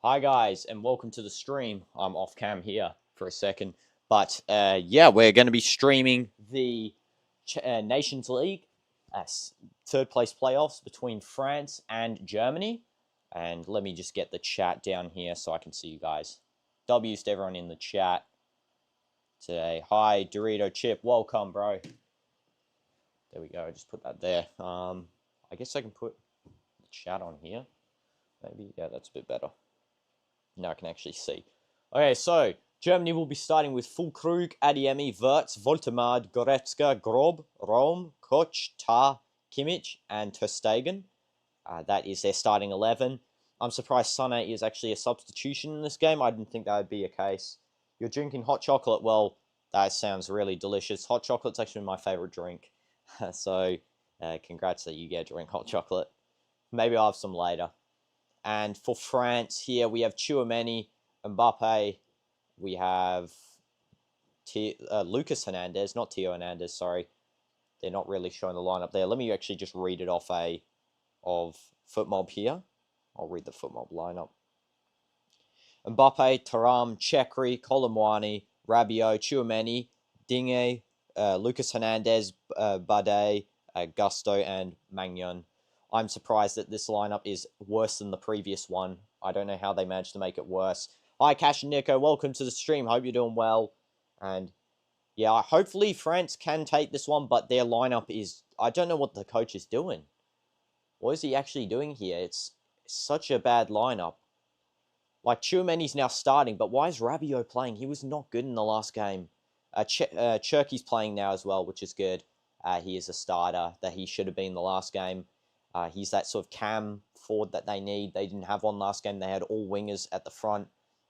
Hi guys, and welcome to the stream. I'm off cam here for a second, but yeah, we're going to be streaming the Nations League third place playoffs between France and Germany. And let me just get the chat down here so I can see you guys. W's to everyone in the chat today. Hi, Dorito Chip, welcome, bro. There we go. I just put that there. I guess I can put the chat on here. Maybe, yeah, that's a bit better. Now I can actually see. Okay, so Germany will be starting with Füllkrug, Adeyemi, Wirtz, Woltemade, Goretzka, Grob, Rom, Koch, Tah, Kimmich, and Ter Stegen. That is their starting 11. I'm surprised Sané is actually a substitution in this game. I didn't think that would be a case. You're drinking hot chocolate. Well, that sounds really delicious. Hot chocolate's actually my favorite drink. So, congrats that you get to drink hot chocolate. Maybe I'll have some later. And for France, here we have Tchouaméni, Mbappe. We have Lucas Hernandez, not Theo Hernandez, sorry. They're not really showing the lineup there. Let me actually just read it off of FootMob here. I'll read the FootMob lineup. Mbappe, Thuram, Chekri, Colomwani, Rabiot, Tchouaméni, Digne, Lucas Hernandez, Bade, Gusto, and Magnon. I'm surprised that this lineup is worse than the previous one. I don't know how they managed to make it worse. Hi, Cash and Nico. Welcome to the stream. Hope you're doing well. And yeah, hopefully France can take this one, but their lineup is... I don't know what the coach is doing. What is he actually doing here? It's such a bad lineup. Like, Tchouaméni's now starting, but why is Rabiot playing? He was not good in the last game. Cherky's playing now as well, which is good. He is a starter that he should have been in the last game. He's that sort of cam forward that they need. They didn't have one last game. They had all wingers at the front.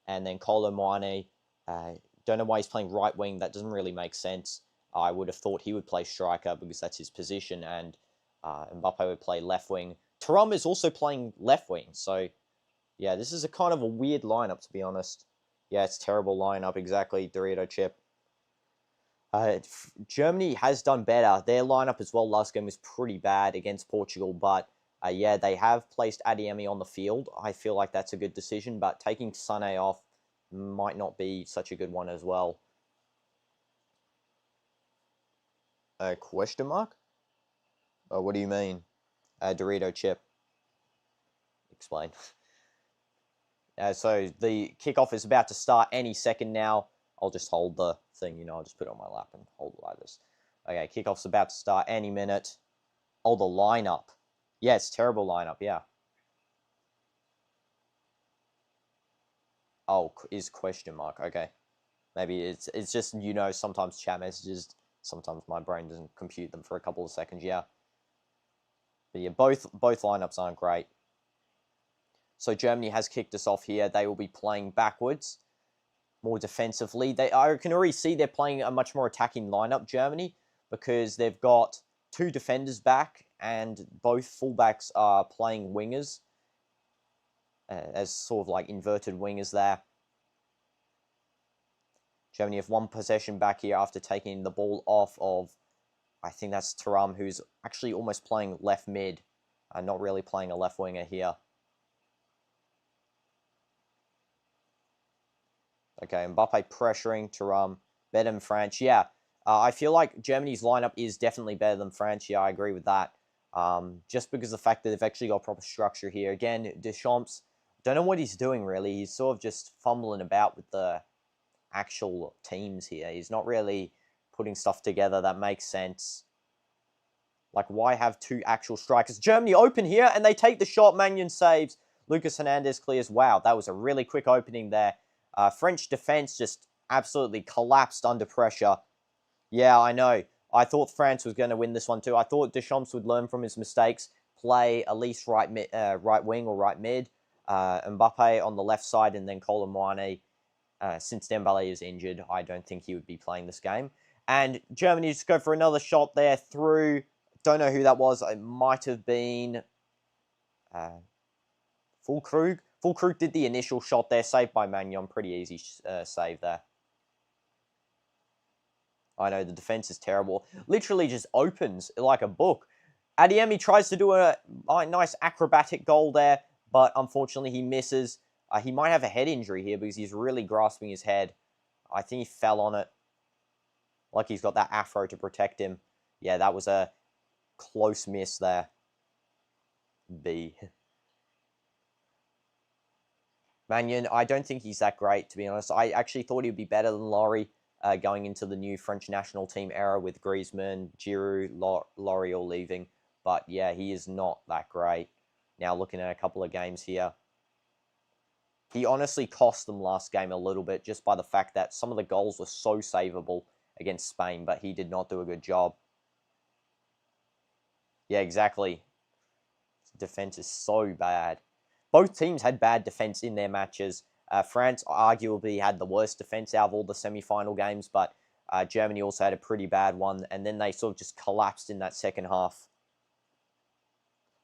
And then Colomwani, don't know why he's playing right wing. That doesn't really make sense. I would have thought he would play striker because that's his position. And Mbappe would play left wing. Thuram is also playing left wing. So, yeah, this is a kind of a weird lineup, to be honest. Yeah, it's a terrible lineup. Exactly, Dorito Chip. Germany has done better. Their lineup as well last game was pretty bad against Portugal, but yeah, they have placed Adeyemi on the field. I feel like that's a good decision, but taking Sané off might not be such a good one as well. Question mark? Oh, what do you mean? Dorito Chip. Explain. So the kickoff is about to start any second now. I'll just hold the thing, I'll just put it on my lap and hold it like this. Okay, kickoff's about to start any minute. Oh, the lineup. Yeah, it's terrible lineup, yeah. Oh, is question mark, okay. Maybe it's just, sometimes chat messages, sometimes my brain doesn't compute them for a couple of seconds, yeah. But yeah, both lineups aren't great. So Germany has kicked us off here. They will be playing backwards, more defensively. I can already see they're playing a much more attacking lineup, Germany, because they've got two defenders back and both fullbacks are playing wingers as sort of like inverted wingers there. Germany have one possession back here after taking the ball off of, I think that's Thuram, who's actually almost playing left mid, not really playing a left winger here. Okay, Mbappe pressuring Thuram, better than France. Yeah, I feel like Germany's lineup is definitely better than France. Yeah, I agree with that. Just because of the fact that they've actually got proper structure here. Again, Deschamps, don't know what he's doing really. He's sort of just fumbling about with the actual teams here. He's not really putting stuff together that makes sense. Like, why have two actual strikers? Germany open here, and they take the shot. Magnon saves. Lucas Hernandez clears. Wow, that was a really quick opening there. French defense just absolutely collapsed under pressure. Yeah, I know. I thought France was going to win this one too. I thought Deschamps would learn from his mistakes, play at least right wing or right mid, Mbappe on the left side, and then Colomwani. Since Dembele is injured, I don't think he would be playing this game. And Germany just go for another shot there through. Don't know who that was. It might have been Füllkrug. Füllkrug did the initial shot there, saved by Magnon. Pretty easy save there. I know, the defense is terrible. Literally just opens like a book. Adeyemi tries to do a nice acrobatic goal there, but unfortunately he misses. He might have a head injury here because he's really grasping his head. I think he fell on it. Like he's got that afro to protect him. Yeah, that was a close miss there. B. Magnon, I don't think he's that great, to be honest. I actually thought he'd be better than Laurie going into the new French national team era with Griezmann, Giroud, Laurie all leaving. But yeah, he is not that great. Now looking at a couple of games here. He honestly cost them last game a little bit just by the fact that some of the goals were so savable against Spain, but he did not do a good job. Yeah, exactly. Defense is so bad. Both teams had bad defense in their matches. France arguably had the worst defense out of all the semi-final games, but Germany also had a pretty bad one, and then they sort of just collapsed in that second half.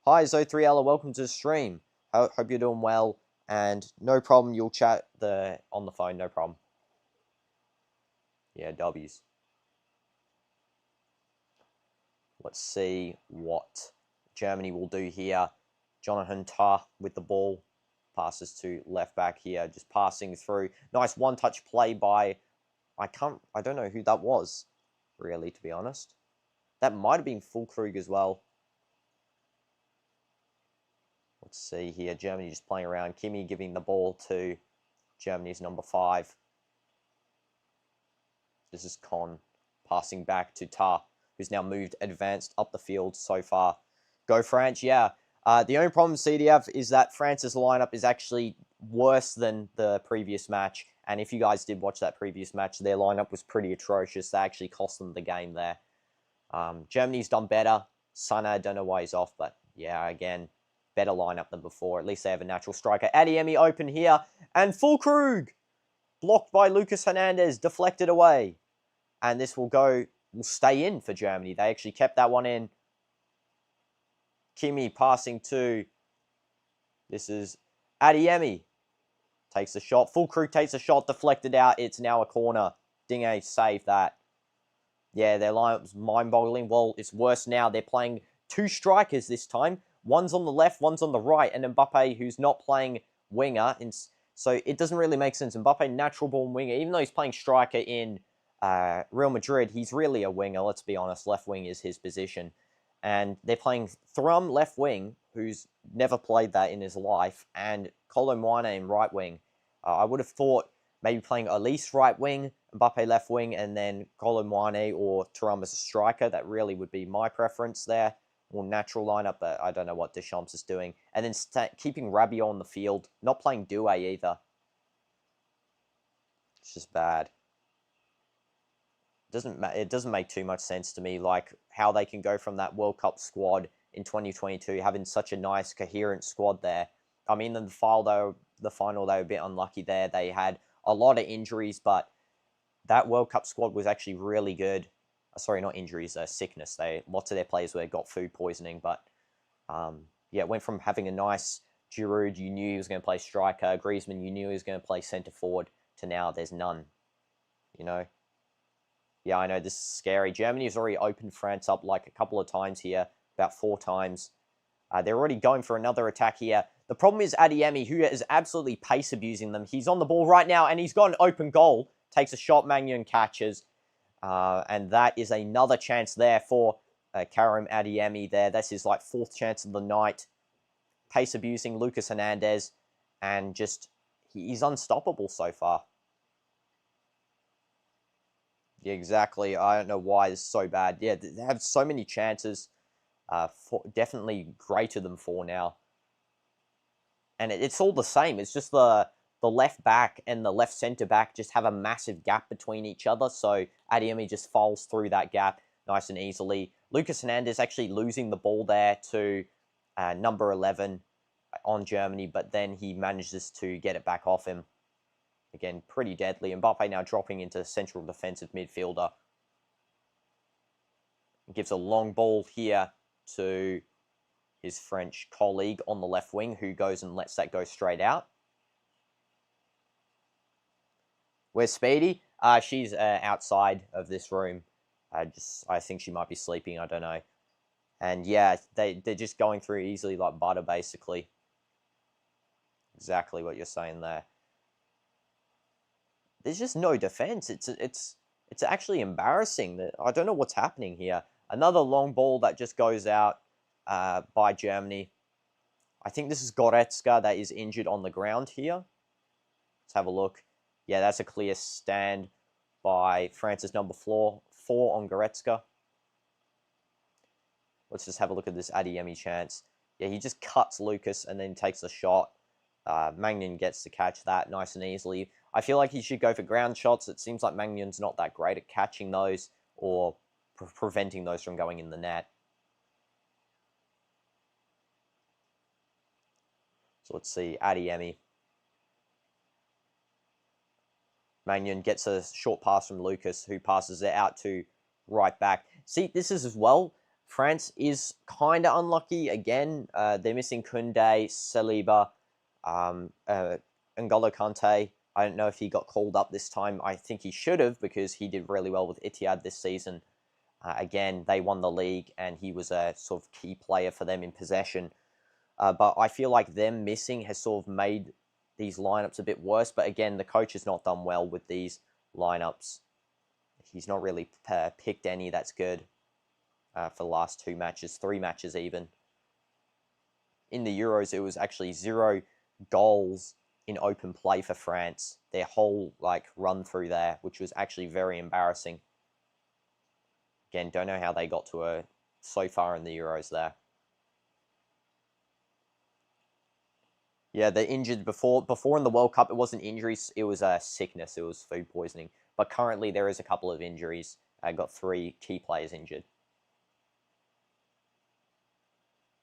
Hi, Zo3Ella, welcome to the stream. Hope you're doing well, and no problem, you'll chat on the phone, no problem. Yeah, W's. Let's see what Germany will do here. Jonathan Tah with the ball. Passes to left back here, just passing through. Nice one-touch play by... I don't know who that was, really, to be honest. That might have been Füllkrug as well. Let's see here. Germany just playing around. Kimi giving the ball to Germany's number 5. This is Con passing back to Tah, who's now advanced up the field so far. Go France, yeah. The only problem CDF is that France's lineup is actually worse than the previous match. And if you guys did watch that previous match, their lineup was pretty atrocious. They actually cost them the game there. Germany's done better. Sana, I don't know why he's off, but yeah, again, better lineup than before. At least they have a natural striker. Adeyemi open here. And Füllkrug! Blocked by Lucas Hernandez. Deflected away. And this will stay in for Germany. They actually kept that one in. Kimi passing to... This is Adeyemi. Takes the shot. Füllkrug takes a shot. Deflected out. It's now a corner. Dinge saved that. Yeah, their lineup's mind-boggling. Well, it's worse now. They're playing 2 strikers this time. One's on the left, one's on the right. And Mbappe, who's not playing winger. So it doesn't really make sense. Mbappe, natural born winger. Even though he's playing striker in Real Madrid, he's really a winger. Let's be honest. Left wing is his position. And they're playing Thuram left wing, who's never played that in his life, and Kolo Muane in right wing. I would have thought maybe playing Elise right wing, Mbappe left wing, and then Kolo Muane or Thuram as a striker. That really would be my preference there. More natural lineup, but I don't know what Deschamps is doing. And then keeping Rabiot on the field, not playing Doué either. It's just bad. It doesn't make too much sense to me, like how they can go from that World Cup squad in 2022 having such a nice coherent squad there. I mean, in the final they were a bit unlucky there. They had a lot of injuries, but that World Cup squad was actually really good. Sorry, not injuries, sickness. Lots of their players got food poisoning, but yeah, it went from having a nice Giroud, you knew he was going to play striker, Griezmann, you knew he was going to play centre forward, to now there's none, you know. Yeah, I know, this is scary. Germany has already opened France up like a couple of times here, about 4 times. They're already going for another attack here. The problem is Adeyemi, who is absolutely pace abusing them. He's on the ball right now, and he's got an open goal. Takes a shot, Magnon catches. And that is another chance there for Karim Adeyemi there. That's his 4th chance of the night. Pace abusing Lucas Hernandez. And just, he's unstoppable so far. Yeah, exactly. I don't know why it's so bad. Yeah, they have so many chances. Definitely greater than 4 now. And it's all the same. It's just the left back and the left centre back just have a massive gap between each other. So Adeyemi just falls through that gap nice and easily. Lucas Hernandez actually losing the ball there to number 11 on Germany, but then he manages to get it back off him. Again, pretty deadly. Mbappe now dropping into central defensive midfielder. Gives a long ball here to his French colleague on the left wing, who goes and lets that go straight out. Where's Speedy? She's outside of this room. I think she might be sleeping, I don't know. And yeah, they're just going through easily like butter, basically. exactly what you're saying there. There's just no defense. It's actually embarrassing. That I don't know what's happening here. Another long ball that just goes out by Germany. I think this is Goretzka that is injured on the ground here. Let's have a look. Yeah, that's a clear stand by France's number 4 on Goretzka. Let's just have a look at this Adeyemi chance. Yeah, he just cuts Lucas and then takes a shot. Maignan gets to catch that nice and easily. I feel like he should go for ground shots. It seems like Magnan's not that great at catching those or preventing those from going in the net. So let's see, Adeyemi. Maignan gets a short pass from Lucas, who passes it out to right back. See, this is as well. France is kind of unlucky again. They're missing Koundé, Saliba, N'Golo Kante. I don't know if he got called up this time. I think he should have, because he did really well with Etihad this season. Again, they won the league, and he was a sort of key player for them in possession. But I feel like them missing has sort of made these lineups a bit worse. But again, the coach has not done well with these lineups. He's not really picked any that's good for the last 2 matches, 3 matches even. In the Euros, it was actually 0 goals in open play for France. Their whole run through there, which was actually very embarrassing. Again, don't know how they got to so far in the Euros there. Yeah, they're injured before in the World Cup. It wasn't injuries, it was sickness, it was food poisoning. But currently there is a couple of injuries. I got 3 key players injured.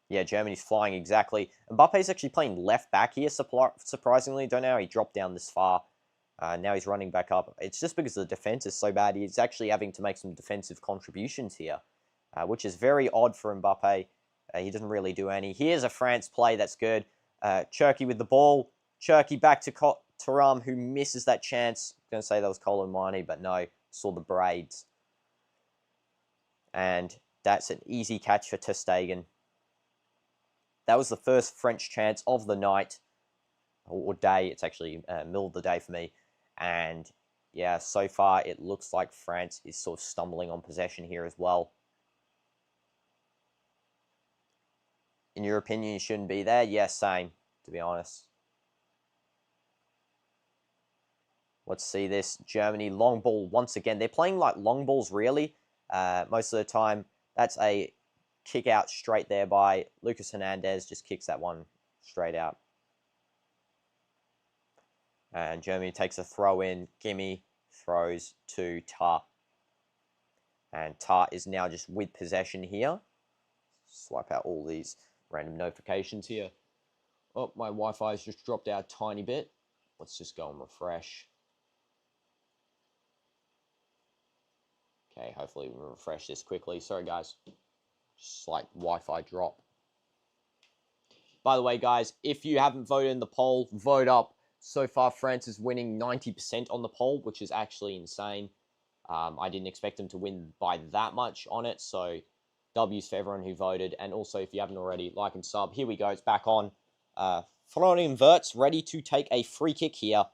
Yeah, Germany's flying exactly. Mbappe's actually playing left back here, surprisingly. Don't know how he dropped down this far. Now he's running back up. It's just because the defense is so bad. He's actually having to make some defensive contributions here, which is very odd for Mbappe. He doesn't really do any. Here's a France play that's good. Cherki with the ball. Cherki back to Thuram, who misses that chance. I'm going to say that was Colomani, but no. Saw the braids. And that's an easy catch for ter Stegen. That was the first French chance of the night, or day. It's actually middle of the day for me. And yeah, so far it looks like France is sort of stumbling on possession here as well. In your opinion, you shouldn't be there? Yeah, same, to be honest. Let's see this. Germany, long ball once again. They're playing like long balls, really, most of the time. That's a kick out straight there by Lucas Hernandez. Just kicks that one straight out. And Germany takes a throw in. Gimme throws to Tar. And Tar is now just with possession here. Swipe out all these random notifications here. Oh, my Wi-Fi has just dropped out a tiny bit. Let's just go and refresh. Okay, hopefully we'll refresh this quickly. Sorry, guys. Slight Wi-Fi drop. By the way, guys, if you haven't voted in the poll, vote up. So far, France is winning 90% on the poll, which is actually insane. I didn't expect them to win by that much on it, so W's for everyone who voted. And also, if you haven't already, like and sub. Here we go, it's back on. Florian Wirtz ready to take a free kick here.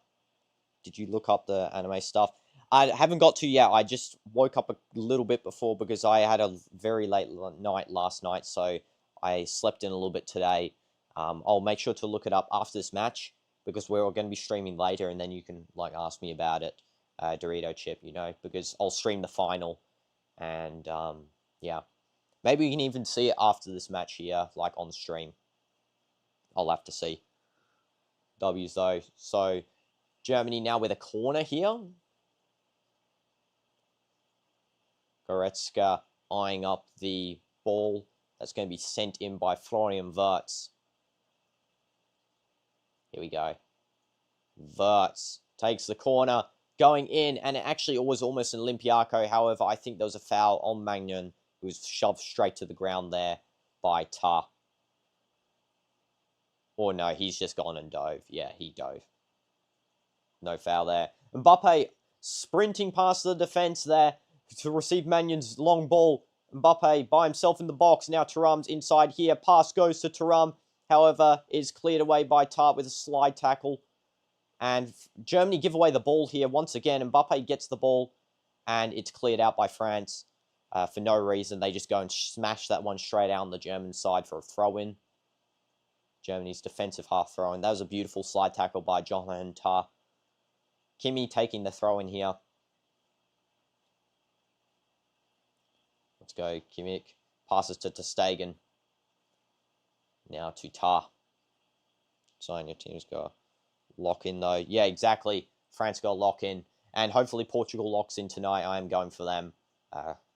Did you look up the anime stuff? I haven't got to yet. I just woke up a little bit before because I had a very late night last night, so I slept in a little bit today. I'll make sure to look it up after this match because we're going to be streaming later, and then you can ask me about it, Dorito Chip, because I'll stream the final, and yeah, maybe you can even see it after this match here, on stream. I'll have to see. W's though. So Germany now with a corner here. Goretzka eyeing up the ball that's going to be sent in by Florian Wirtz. Here we go. Wirtz takes the corner, going in, and it actually was almost an Olympiaco. However, I think there was a foul on Maignan, who was shoved straight to the ground there by Tar. Or no, he's just gone and dove. Yeah, he dove. No foul there. Mbappe sprinting past the defense there to receive Magnan's long ball. Mbappe by himself in the box. Now Thuram's inside here. Pass goes to Thuram. however, is cleared away by Tart with a slide tackle. And Germany give away the ball here once again. Mbappe gets the ball, and it's cleared out by France for no reason. They just go and smash that one straight out on the German side for a throw-in. Germany's defensive half throw-in. That was a beautiful slide tackle by Johan Tah. Kimi taking the throw-in here. Let's go, Kimmich. Passes to Stegen. Now to Tah. So your team's got lock in though. Yeah, exactly. France got lock in. And hopefully Portugal locks in tonight. I am going for them.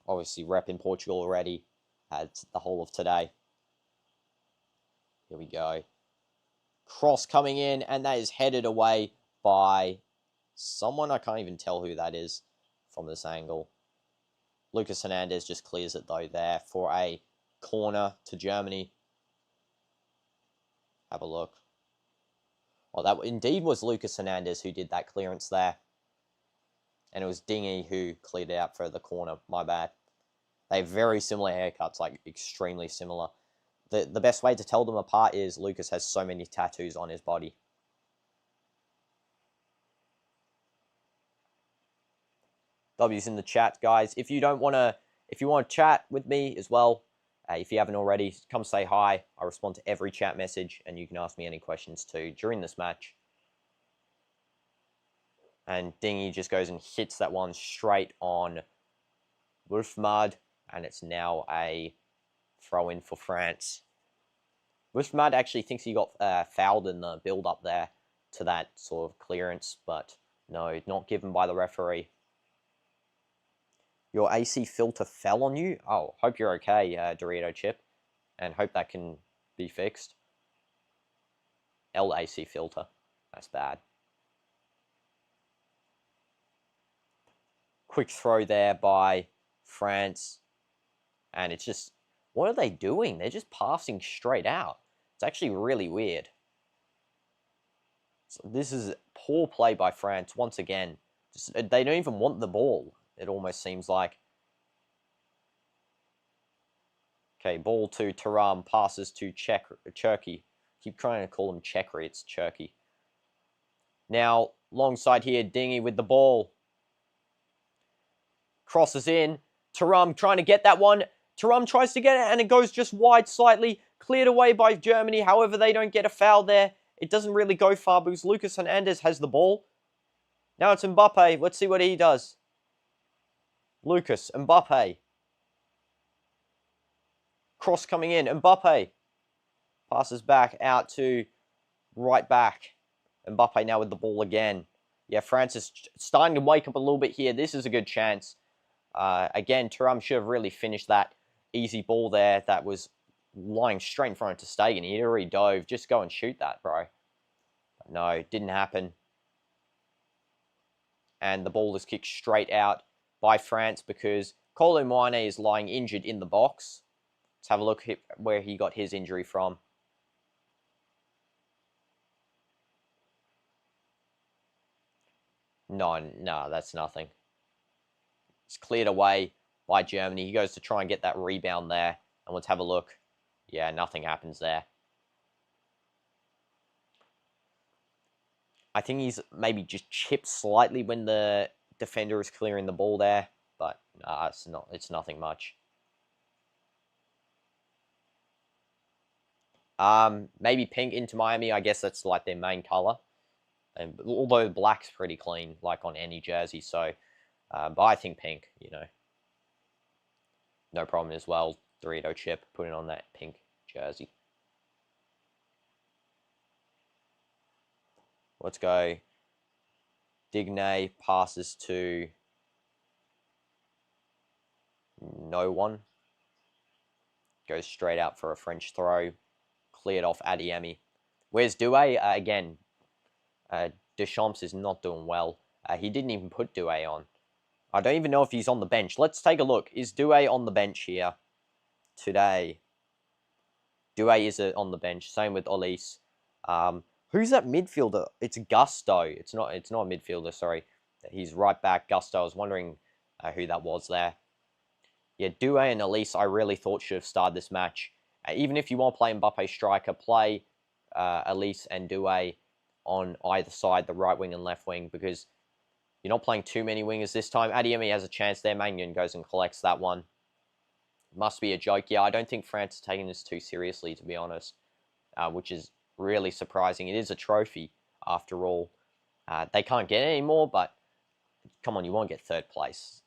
Obviously repping Portugal already. The whole of today. Here we go. Cross coming in, and that is headed away by someone. I can't even tell who that is from this angle. Lucas Hernandez just clears it though there for a corner to Germany. Have a look. Oh, that indeed was Lucas Hernandez who did that clearance there. And it was Dingy who cleared out for the corner. My bad. They have very similar haircuts, like extremely similar. The best way to tell them apart is Lucas has so many tattoos on his body. W's in the chat, guys. If you want to chat with me as well, if you haven't already, come say hi. I respond to every chat message, and you can ask me any questions too during this match. And Dingy just goes and hits that one straight on Wolfmad, and it's now a throw-in for France. Wolfmad actually thinks he got fouled in the build-up there to that sort of clearance, but no, not given by the referee. Your AC filter fell on you? Oh, hope you're okay, Dorito Chip, and hope that can be fixed. LAC filter. That's bad. Quick throw there by France. And it's just, what are they doing? They're just passing straight out. It's actually really weird. So this is poor play by France once again. They don't even want the ball, it almost seems like. Okay, ball to Thuram, passes to Cherky. Keep trying to call him Chekri, it's Cherky. Now, long side here, Dingy with the ball. Crosses in. Thuram trying to get that one. Thuram tries to get it, and it goes just wide slightly. Cleared away by Germany. However, they don't get a foul there. It doesn't really go far because Lucas Hernandez has the ball. Now it's Mbappe. Let's see what he does. Lucas, Mbappe. Cross coming in. Mbappe. Passes back out to right back. Mbappe now with the ball again. Yeah, France is starting to wake up a little bit here. This is a good chance. Again, Thuram should have really finished that easy ball there that was lying straight in front of Stegen. He already dove. Just go and shoot that, bro. But no, didn't happen. And the ball is kicked straight out by France because Kolo Muane is lying injured in the box. Let's have a look at where he got his injury from. No, that's nothing. It's cleared away by Germany. He goes to try and get that rebound there. And let's have a look. Yeah, nothing happens there. I think he's maybe just chipped slightly when the defender is clearing the ball there. But it's nothing much. Maybe pink into Miami. I guess that's like their main color. And although black's pretty clean, like on any jersey. So, but I think pink, you know. No problem as well. Dorito Chip, putting on that pink jersey. Let's go. Digne passes to no one. Goes straight out for a French throw. Cleared off Adeyemi. Where's Doué? Again, Deschamps is not doing well. He didn't even put Doué on. I don't even know if he's on the bench. Let's take a look. Is Doué on the bench here today? Doué is on the bench. Same with Olise. Who's that midfielder? It's Gusto. It's not a midfielder, sorry. He's right back. Gusto. I was wondering who that was there. Yeah, Doué and Olise I really thought should have started this match. Even if you want to play Mbappe striker, play Elise and Doué on either side, the right wing and left wing, because you're not playing too many wingers this time. Adeyemi has a chance there. Magnan goes and collects that one. Must be a joke. Yeah, I don't think France is taking this too seriously, to be honest, which is really surprising. It is a trophy, after all. They can't get it anymore, but come on, you want to get third place.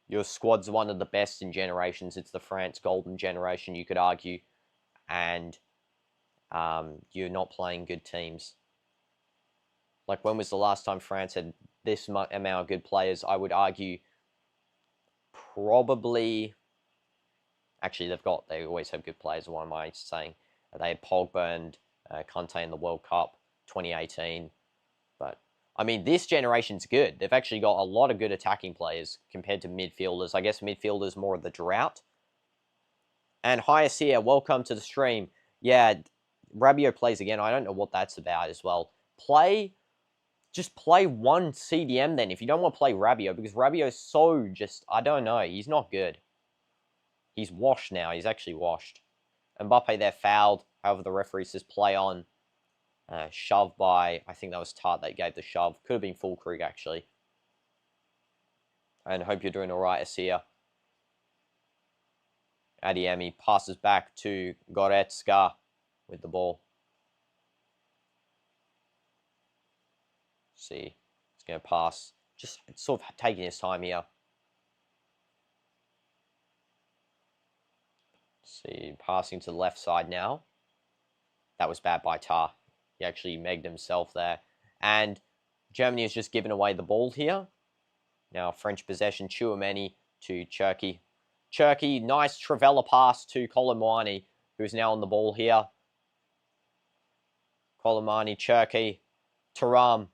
Your squad's one of the best in generations. It's the France golden generation, you could argue. And you're not playing good teams. Like, when was the last time France had this amount of good players? I would argue probably... Actually, they always have good players. What am I saying? They had Pogba and Conte in the World Cup 2018. But, I mean, this generation's good. They've actually got a lot of good attacking players compared to midfielders. I guess midfielders more of the drought. And hi, Asia, welcome to the stream. Yeah, Rabiot plays again. I don't know what that's about as well. Just play one CDM then if you don't want to play Rabiot, because Rabiot's so just, I don't know, he's not good. He's washed now. He's actually washed. Mbappe there fouled. However, the referee says play on. Shove by, I think that was Tart that gave the shove. Could have been Fulkrug, actually. And hope you're doing all right, Asia. Adeyemi passes back to Goretzka with the ball. See, he's going to pass. Just sort of taking his time here. See, passing to the left side now. That was bad by Tar. He actually megged himself there. And Germany has just given away the ball here. Now French possession, Tchouameni to Cherki. Cherki, nice Trivela pass to Colomani, who's now on the ball here. Colomani, Cherki, Thuram.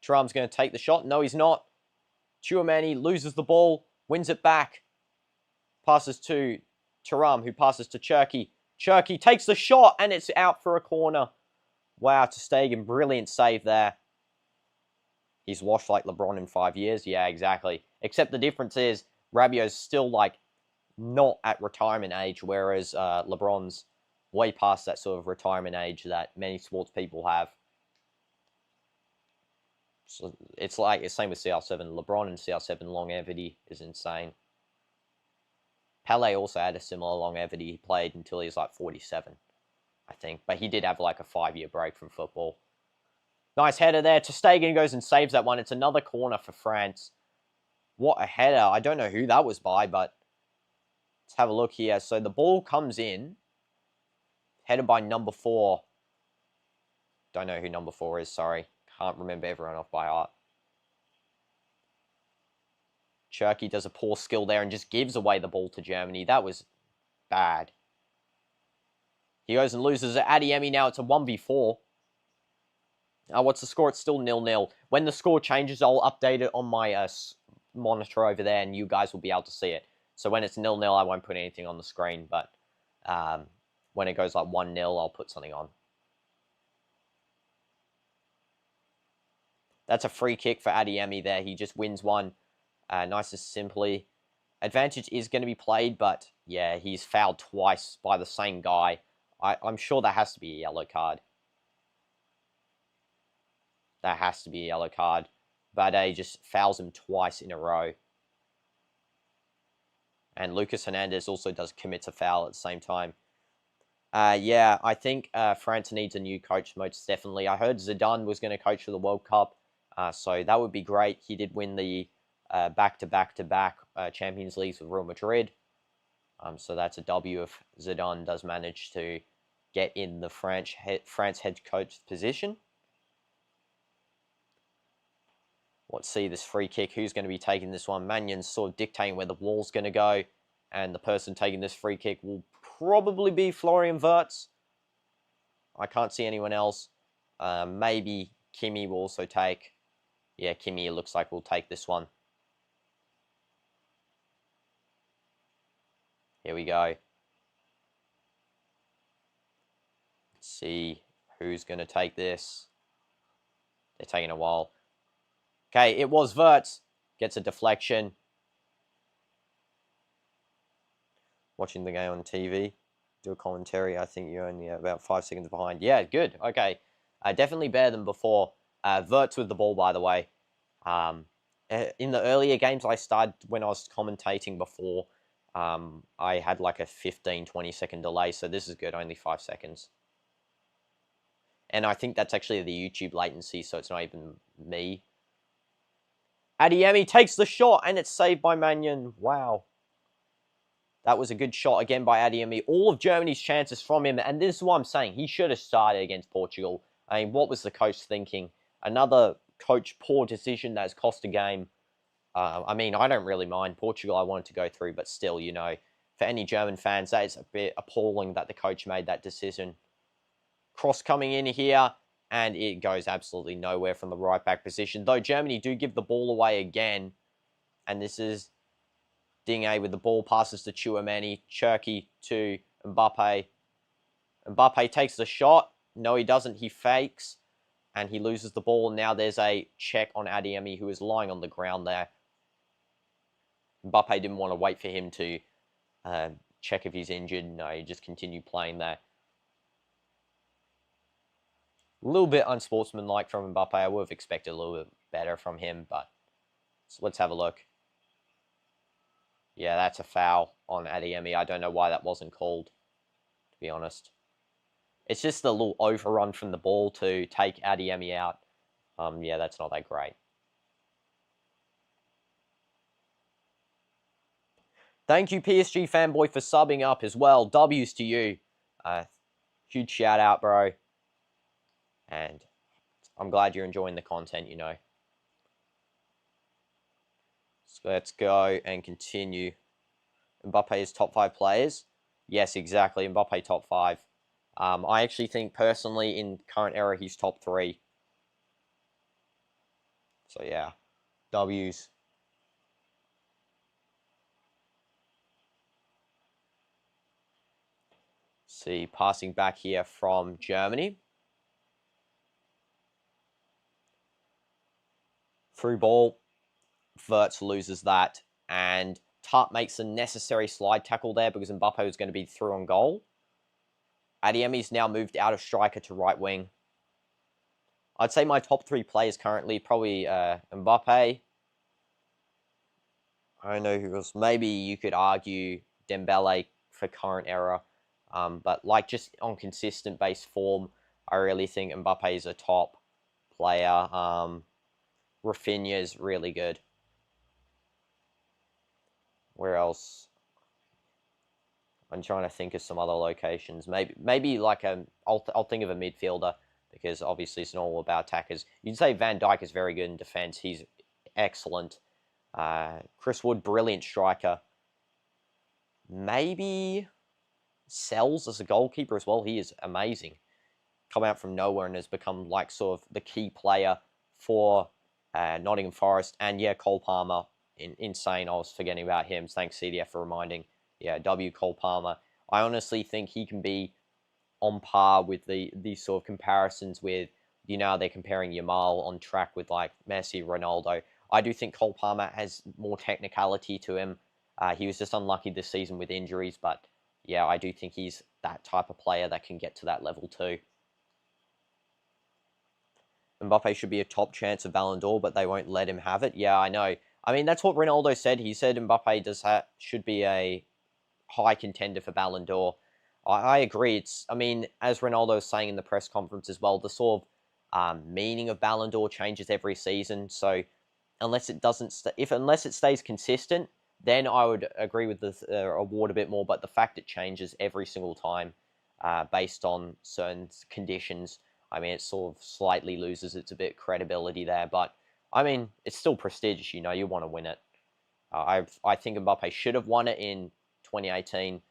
Thuram's going to take the shot. No, he's not. Tchouameni loses the ball, wins it back. Passes to Thuram, who passes to Cherki. Cherki takes the shot, and it's out for a corner. Wow, ter Stegen, brilliant save there. He's washed like LeBron in 5 years. Yeah, exactly. Except the difference is Rabiot's still like not at retirement age, whereas LeBron's way past that sort of retirement age that many sports people have. So it's like the same with CR7. LeBron and CR7 longevity is insane. Pele also had a similar longevity. He played until he was like 47, I think. But he did have like a 5-year break from football. Nice header there. Ter Stegen goes and saves that one. It's another corner for France. What a header. I don't know who that was by, but let's have a look here. So the ball comes in. Headed by number 4. Don't know who number 4 is, sorry. Can't remember everyone off by heart. Cherki does a poor skill there and just gives away the ball to Germany. That was bad. He goes and loses it. Adeyemi now. It's a 1v4. What's the score? It's still 0-0. When the score changes, I'll update it on my monitor over there, and you guys will be able to see it. So when it's 0-0, I won't put anything on the screen, but when it goes like 1-0, I'll put something on. That's a free kick for Adeyemi there. He just wins one nice and simply. Advantage is going to be played, but yeah, he's fouled twice by the same guy. I'm sure that has to be a yellow card. That has to be a yellow card. Vade just fouls him twice in a row. And Lucas Hernandez also does commit a foul at the same time. Yeah, I think France needs a new coach, most definitely. I heard Zidane was going to coach for the World Cup, so that would be great. He did win the back-to-back Champions Leagues with Real Madrid. So that's a W if Zidane does manage to get in the France head coach position. Let's see this free kick. Who's going to be taking this one? Magnan's sort of dictating where the ball's going to go. And the person taking this free kick will probably be Florian Wirtz. I can't see anyone else. Maybe Kimi will also take. Yeah, Kimi, it looks like, will take this one. Here we go. Let's see who's going to take this. They're taking a while. Okay, it was Wirtz. Gets a deflection. Watching the game on TV. do a commentary. I think you're only about 5 seconds behind. Yeah, good. Okay. Definitely better than before. Verts with the ball, by the way. In the earlier games I started when I was commentating before, I had like a 15-20 second delay, so this is good, only 5 seconds. And I think that's actually the YouTube latency, so it's not even me. Adeyemi takes the shot, and it's saved by Mannion. Wow. That was a good shot again by Adeyemi. All of Germany's chances from him, and this is what I'm saying. He should have started against Portugal. I mean, what was the coach thinking? Another coach poor decision that has cost a game. I mean, I don't really mind. Portugal I wanted to go through, but still, you know, for any German fans, that is a bit appalling that the coach made that decision. Cross coming in here, and it goes absolutely nowhere from the right back position. Though Germany do give the ball away again, and this is Dinge with the ball, passes to Tchouameni, Cherki to Mbappe. Mbappe takes the shot. No, he doesn't. He fakes, and he loses the ball. Now there's a check on Adeyemi, who is lying on the ground there. Mbappe didn't want to wait for him to check if he's injured. No, he just continued playing there. A little bit unsportsmanlike from Mbappe. I would have expected a little bit better from him, but so let's have a look. Yeah, that's a foul on Adeyemi. I don't know why that wasn't called, to be honest. It's just a little overrun from the ball to take Adeyemi out. Yeah, that's not that great. Thank you, PSG fanboy, for subbing up as well. W's to you. Huge shout out, bro. And I'm glad you're enjoying the content, you know. So let's go and continue. Mbappe is top 5 players. Yes, exactly. Mbappe top 5. I actually think personally in current era he's top 3. So yeah, W's. See, passing back here from Germany. Through ball. Verts loses that. And Tart makes the necessary slide tackle there because Mbappe was going to be through on goal. Adeyemi's now moved out of striker to right wing. I'd say my top 3 players currently probably Mbappe. I don't know who else. Maybe you could argue Dembele for current era. But like just on consistent base form, I really think Mbappe is a top player. Rafinha is really good. Where else? I'm trying to think of some other locations. Maybe like I'll think of a midfielder because obviously it's not all about attackers. You'd say Van Dijk is very good in defense. He's excellent. Chris Wood, brilliant striker. Maybe Sells as a goalkeeper as well. He is amazing. Come out from nowhere and has become like sort of the key player for Nottingham Forest. And yeah, Cole Palmer, insane. I was forgetting about him. Thanks CDF for reminding. Yeah, Cole Palmer. I honestly think he can be on par with these sort of comparisons with, you know, they're comparing Yamal on track with like Messi, Ronaldo. I do think Cole Palmer has more technicality to him. He was just unlucky this season with injuries, but yeah, I do think he's that type of player that can get to that level too. Mbappe should be a top chance of Ballon d'Or, but they won't let him have it. Yeah, I know. I mean, that's what Ronaldo said. He said Mbappe should be a high contender for Ballon d'Or. I agree. I mean, as Ronaldo was saying in the press conference as well, the sort of meaning of Ballon d'Or changes every season. So unless it stays consistent, then I would agree with the award a bit more. But the fact it changes every single time based on certain conditions, I mean, it sort of slightly loses its a bit credibility there. But I mean, it's still prestigious. You know, you want to win it. I think Mbappe should have won it in 2018.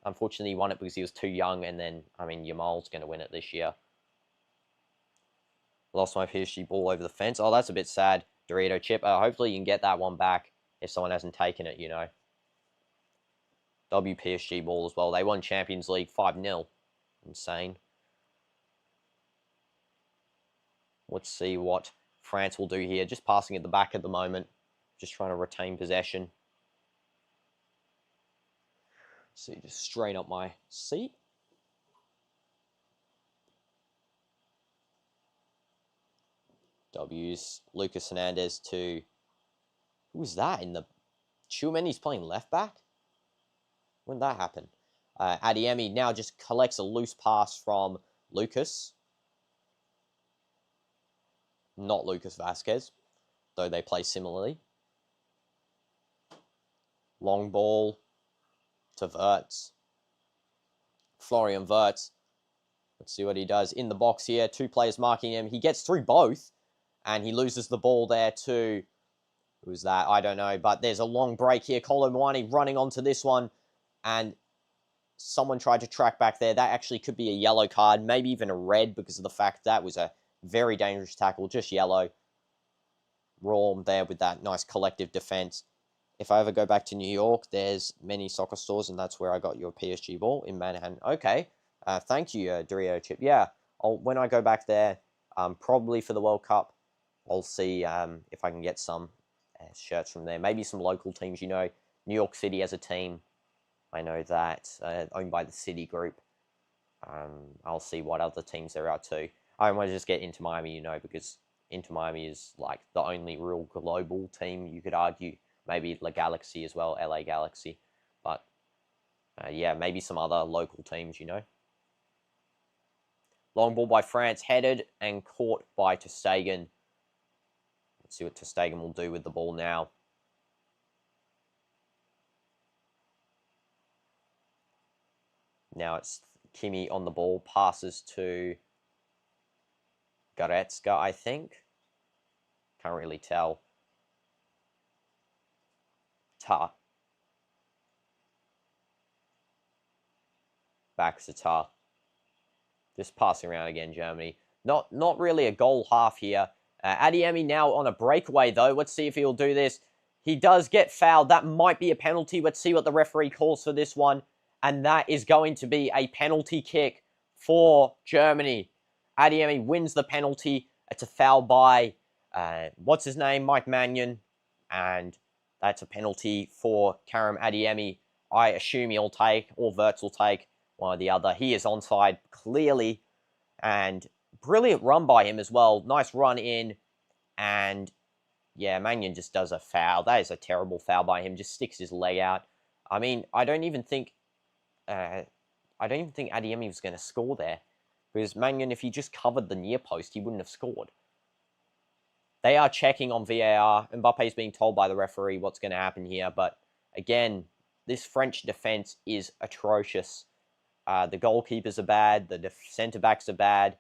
Unfortunately, he won it because he was too young. And then, I mean, Yamal's going to win it this year. Lost my PSG ball over the fence. Oh, that's a bit sad. Dorito chip. Hopefully you can get that one back if someone hasn't taken it, you know. PSG ball as well. They won Champions League 5-0. Insane. Let's see what France will do here. Just passing at the back at the moment. Just trying to retain possession. So you just straighten up my seat. W's Lucas Hernandez to... Who was that in the... Tchouameni's playing left back? When did that happen? Adeyemi now just collects a loose pass from Lucas. Not Lucas Vazquez, though they play similarly. Long ball to Wirtz. Florian Wirtz. Let's see what he does. In the box here, two players marking him. He gets through both, and he loses the ball there to... Who's that? I don't know, but there's a long break here. Kolo Muani running onto this one, and someone tried to track back there. That actually could be a yellow card, maybe even a red, because of the fact that was a very dangerous tackle, just yellow. Raw there with that nice collective defense. If I ever go back to New York, there's many soccer stores, and that's where I got your PSG ball in Manhattan. Okay, thank you, Dorito Chip. Yeah, when I go back there, probably for the World Cup, I'll see if I can get some shirts from there. Maybe some local teams, you know. New York City as a team, I know that, owned by the City Group. I'll see what other teams there are too. I want to just get Inter Miami, you know, because Inter Miami is like the only real global team, you could argue. Maybe La Galaxy as well, LA Galaxy. But, yeah, maybe some other local teams, you know. Long ball by France, headed and caught by ter Stegen. Let's see what ter Stegen will do with the ball now. Now it's Kimi on the ball, passes to Goretzka, I think. Can't really tell. Ta. Back to Ta. Just passing around again, Germany. Not really a goal half here. Adeyemi now on a breakaway, though. Let's see if he'll do this. He does get fouled. That might be a penalty. Let's see what the referee calls for this one. And that is going to be a penalty kick for Germany. Adeyemi wins the penalty. It's a foul by, what's his name? Mike Maignan. And that's a penalty for Karim Adeyemi. I assume he'll take, or Wirtz will take, one or the other. He is onside, clearly. And brilliant run by him as well. Nice run in. And, yeah, Maignan just does a foul. That is a terrible foul by him. Just sticks his leg out. I mean, I don't even think Adeyemi was going to score there. Because Maignan, if he just covered the near post, he wouldn't have scored. They are checking on VAR. Mbappe's being told by the referee what's going to happen here. But, again, this French defense is atrocious. The goalkeepers are bad. The centre-backs are bad.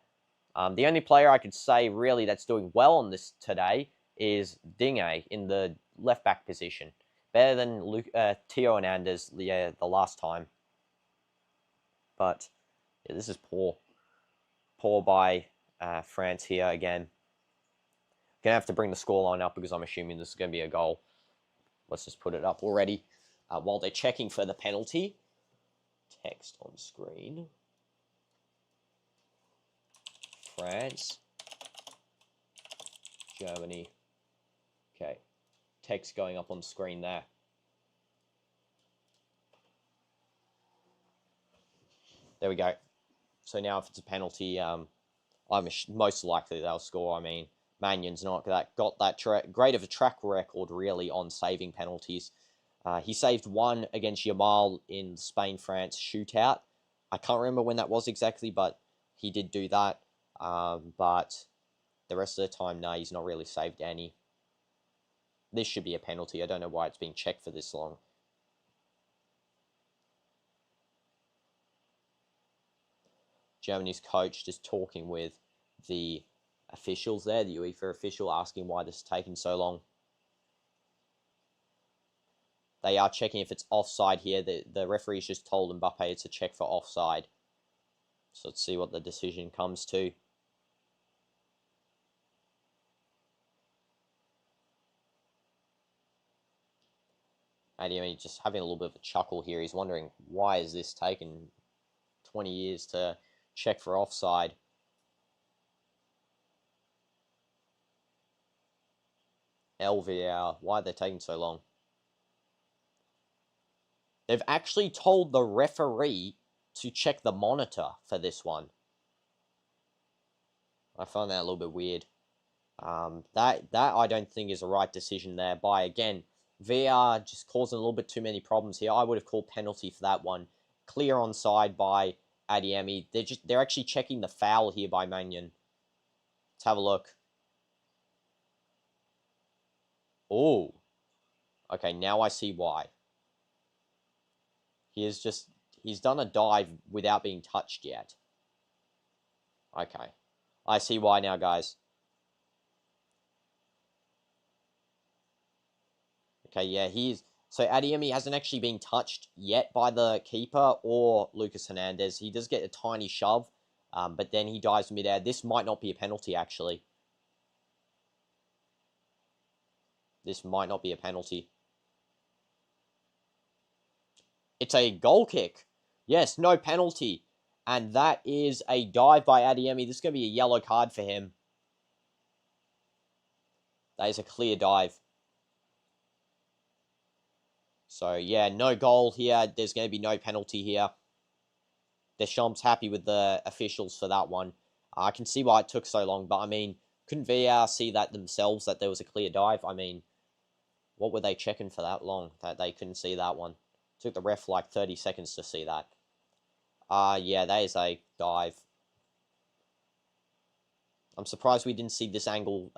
The only player I could say, really, that's doing well on this today is Digne in the left-back position. Better than Theo Hernandez the last time. But, yeah, this is poor. Poor by France here again. Going to have to bring the scoreline up because I'm assuming this is going to be a goal. Let's just put it up already. While they're checking for the penalty. Text on screen. France. Germany. Okay. Text going up on screen there. There we go. So now if it's a penalty, I'm most likely they'll score. I mean, Magnan's not got that great of a track record, really, on saving penalties. He saved one against Yamal in the Spain-France shootout. I can't remember when that was exactly, but he did do that. But the rest of the time, no, he's not really saved any. This should be a penalty. I don't know why it's been checked for this long. Germany's coach just talking with the officials there, the UEFA official, asking why this is taking so long. They are checking if it's offside here. The referee's just told Mbappe it's a check for offside. So let's see what the decision comes to. Adeyemi just having a little bit of a chuckle here. He's wondering, why is this taking 20 years to check for offside? LVR, why are they taking so long? They've actually told the referee to check the monitor for this one. I find that a little bit weird. That I don't think is a right decision there by, again, VR just causing a little bit too many problems here. I would have called penalty for that one. Clear onside by Adeyemi. They're actually checking the foul here by Mannion. Let's have a look. Oh. Okay, now I see why. He's done a dive without being touched yet. Okay. I see why now, guys. Okay, yeah, so Adeyemi hasn't actually been touched yet by the keeper or Lucas Hernandez. He does get a tiny shove, but then he dives midair. This might not be a penalty, actually. This might not be a penalty. It's a goal kick. Yes, no penalty. And that is a dive by Adeyemi. This is going to be a yellow card for him. That is a clear dive. So, yeah, no goal here. There's going to be no penalty here. Deschamps happy with the officials for that one. I can see why it took so long, but, I mean, couldn't VR see that themselves, that there was a clear dive? I mean, what were they checking for that long, that they couldn't see that one? It took the ref, like, 30 seconds to see that. Yeah, that is a dive. I'm surprised we didn't see this angle,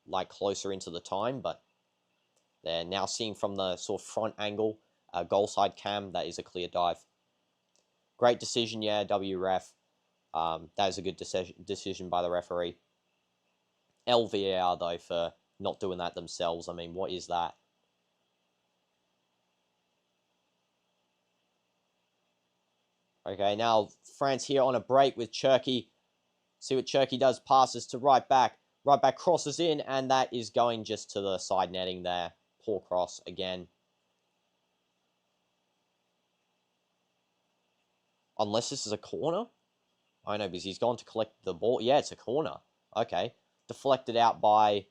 like, closer into the time, but they're now seeing from the sort of front angle, goal side cam, that is a clear dive. Great decision, yeah, WREF. That is a good decision by the referee. LVAR, though, for not doing that themselves. I mean, what is that? Okay, now France here on a break with Cherki. See what Cherki does. Passes to right back. Right back crosses in, and that is going just to the side netting there. Poor cross again. Unless this is a corner? I know, because he's gone to collect the ball. Yeah, it's a corner. Okay. Deflected out by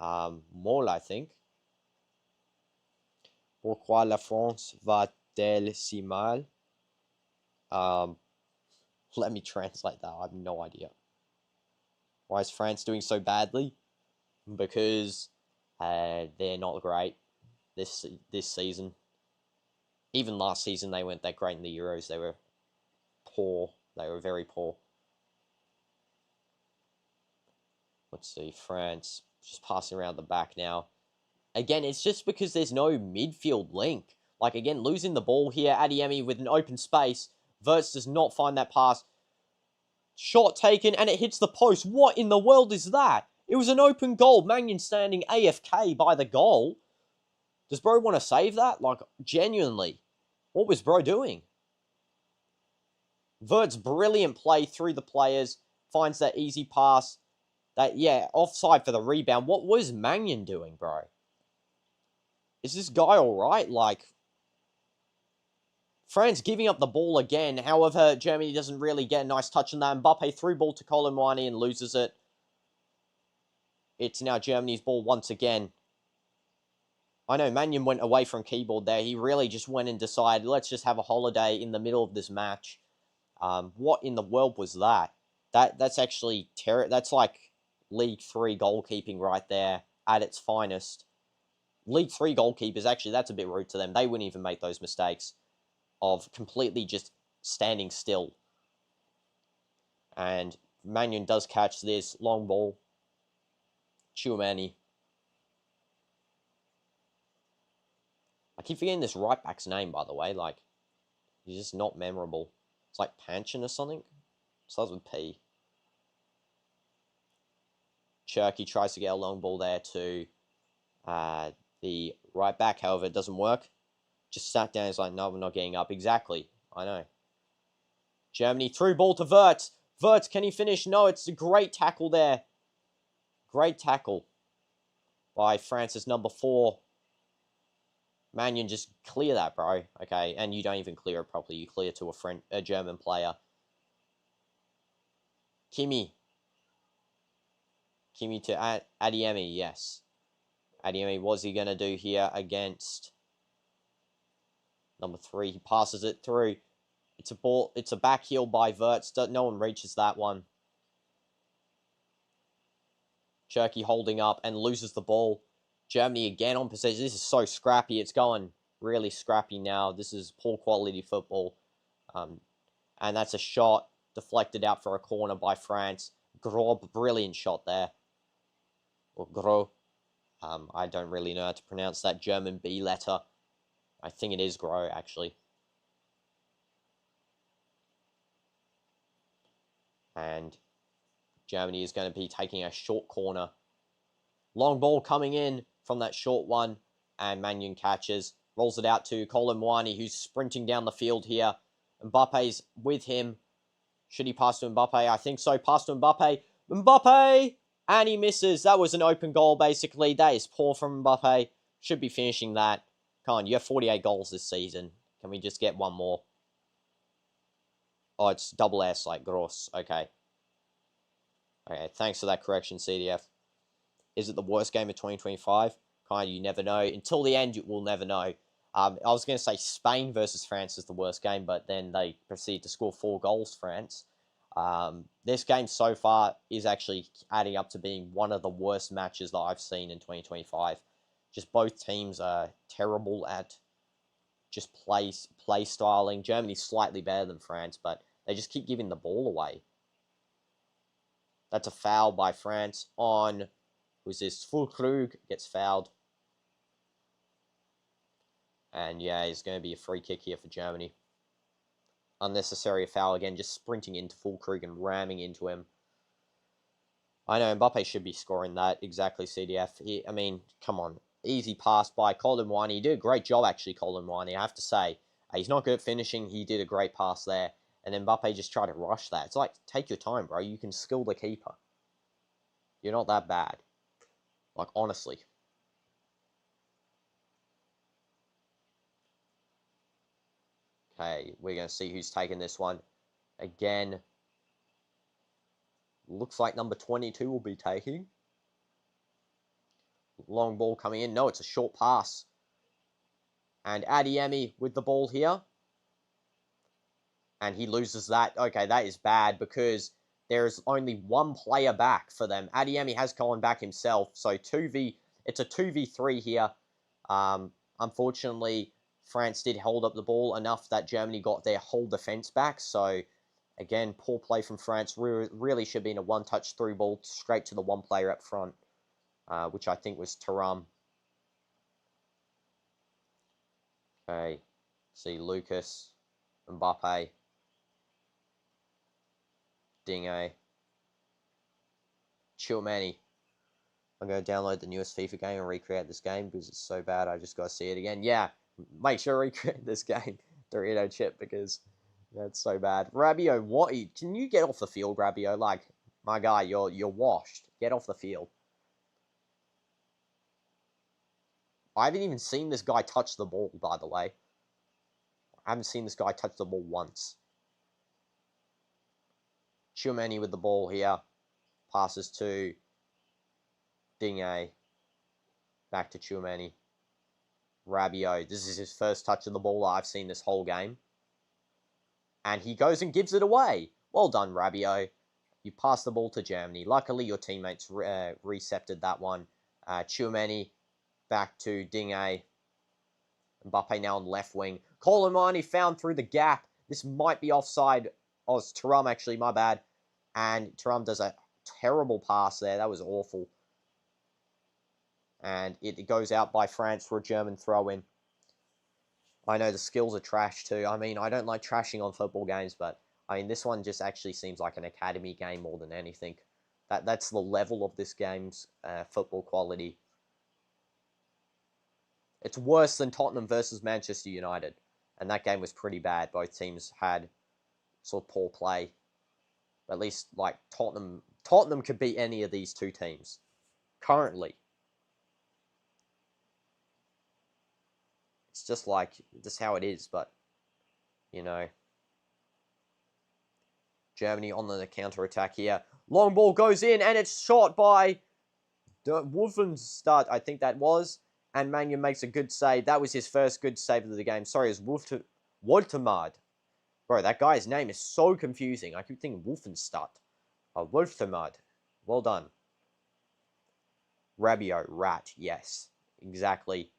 Moll, I think. Pourquoi la France va-t-elle si mal? Let me translate that. I have no idea. Why is France doing so badly? Because they're not great this season. Even last season, they weren't that great in the Euros. They were poor. They were very poor. Let's see. France just passing around the back now. Again, it's just because there's no midfield link. Like, again, losing the ball here. Adeyemi with an open space. Wirtz does not find that pass. Shot taken, and it hits the post. What in the world is that? It was an open goal. Mannion standing AFK by the goal. Does bro want to save that? Like, genuinely. What was bro doing? Wirtz, brilliant play through the players. Finds that easy pass. That, yeah, offside for the rebound. What was Mannion doing, bro? Is this guy alright? Like, France giving up the ball again. However, Germany doesn't really get a nice touch on that. Mbappe through ball to Colomwani and loses it. It's now Germany's ball once again. I know Mannion went away from keyboard there. He really just went and decided, let's just have a holiday in the middle of this match. What in the world was that? That's actually that's like League 3 goalkeeping right there at its finest. League 3 goalkeepers, actually, that's a bit rude to them. They wouldn't even make those mistakes of completely just standing still. And Mannion does catch this long ball. Chouamani. I keep forgetting this right back's name, by the way. Like, he's just not memorable. It's like Panchin or something. Starts with P. Cherki tries to get a long ball there to the right back. However, it doesn't work. Just sat down. He's like, no, we're not getting up. Exactly. I know. Germany through ball to Wirtz. Wirtz, can he finish? No, it's a great tackle there. Great tackle by France's number 4. Mannion, just clear that, bro. Okay, and you don't even clear it properly. You clear to a German player. Kimi to Adeyemi, yes. Adeyemi, what's he going to do here against Number 3, he passes it through. It's a ball. It's a back heel by Wirtz. No one reaches that one. Turkey holding up and loses the ball. Germany again on possession. This is so scrappy. It's going really scrappy now. This is poor quality football. And that's a shot deflected out for a corner by France. Grob, brilliant shot there. Or Gro. I don't really know how to pronounce that German B letter. I think it is Gro, actually. And Germany is going to be taking a short corner. Long ball coming in from that short one. And Mannion catches. Rolls it out to Colin Mwani, who's sprinting down the field here. Mbappe's with him. Should he pass to Mbappe? I think so. Pass to Mbappe. Mbappe! And he misses. That was an open goal, basically. That is poor from Mbappe. Should be finishing that. Come on, you have 48 goals this season. Can we just get one more? Oh, it's double S, like Gross. Okay. Okay, thanks for that correction, CDF. Is it the worst game of 2025? Kind of, you never know. Until the end, you will never know. I was going to say Spain versus France is the worst game, but then they proceed to score 4 goals, France. This game so far is actually adding up to being one of the worst matches that I've seen in 2025. Just both teams are terrible at just play styling. Germany's slightly better than France, but they just keep giving the ball away. That's a foul by France on, who's this? Füllkrug gets fouled. And yeah, it's going to be a free kick here for Germany. Unnecessary foul again, just sprinting into Füllkrug and ramming into him. I know Mbappe should be scoring that, exactly, CDF. I mean, come on. Easy pass by Colin Mwani. He did a great job, actually, Colin Mwani, I have to say. He's not good at finishing. He did a great pass there. And then Mbappe just tried to rush that. It's like, take your time, bro. You can skill the keeper. You're not that bad. Like, honestly. Okay, we're going to see who's taking this one. Again, looks like number 22 will be taking. Long ball coming in. No, it's a short pass. And Adeyemi with the ball here. And he loses that. Okay, that is bad because there's only one player back for them. Adeyemi has gone back himself. So it's a 2v3 here. Unfortunately, France did hold up the ball enough that Germany got their whole defense back. So, again, poor play from France. Really should have been a one-touch through ball straight to the one player up front, which I think was Thuram. Okay, see Lucas, Mbappe, Dingo, Chilmani. I'm going to download the newest FIFA game and recreate this game because it's so bad I just got to see it again. Yeah. Make sure to recreate this game, Dorito Chip, because that's so bad. Rabiot, what? Can you get off the field, Rabiot? Like, my guy, you're washed. Get off the field. I haven't even seen this guy touch the ball, by the way. I haven't seen this guy touch the ball once. Chilmani with the ball here. Passes to Dingo. Back to Chilmani. Rabiot, this is his first touch of the ball I've seen this whole game. And he goes and gives it away. Well done, Rabiot. You passed the ball to Germany. Luckily, your teammates recepted that one. Chilmani back to Dingo. Mbappe now on left wing. Colin Mwani found through the gap. This might be offside. Oh, it's Thuram, actually, my bad. And Thuram does a terrible pass there. That was awful. And it goes out by France for a German throw-in. I know the skills are trash too. I mean, I don't like trashing on football games, but I mean, this one just actually seems like an academy game more than anything. That's the level of this game's football quality. It's worse than Tottenham versus Manchester United. And that game was pretty bad. Both teams had sort of poor play. At least, like, Tottenham could beat any of these two teams. Currently. It's just like, just how it is, but, you know. Germany on the counter-attack here. Long ball goes in, and it's shot by Wolfenstadt, I think that was. And Mannion makes a good save. That was his first good save of the game. Sorry, it was Woltemad. Bro, that guy's name is so confusing. I keep thinking Wolfenstadt. Woltemad. Well done. Rabiot, rat. Yes, exactly.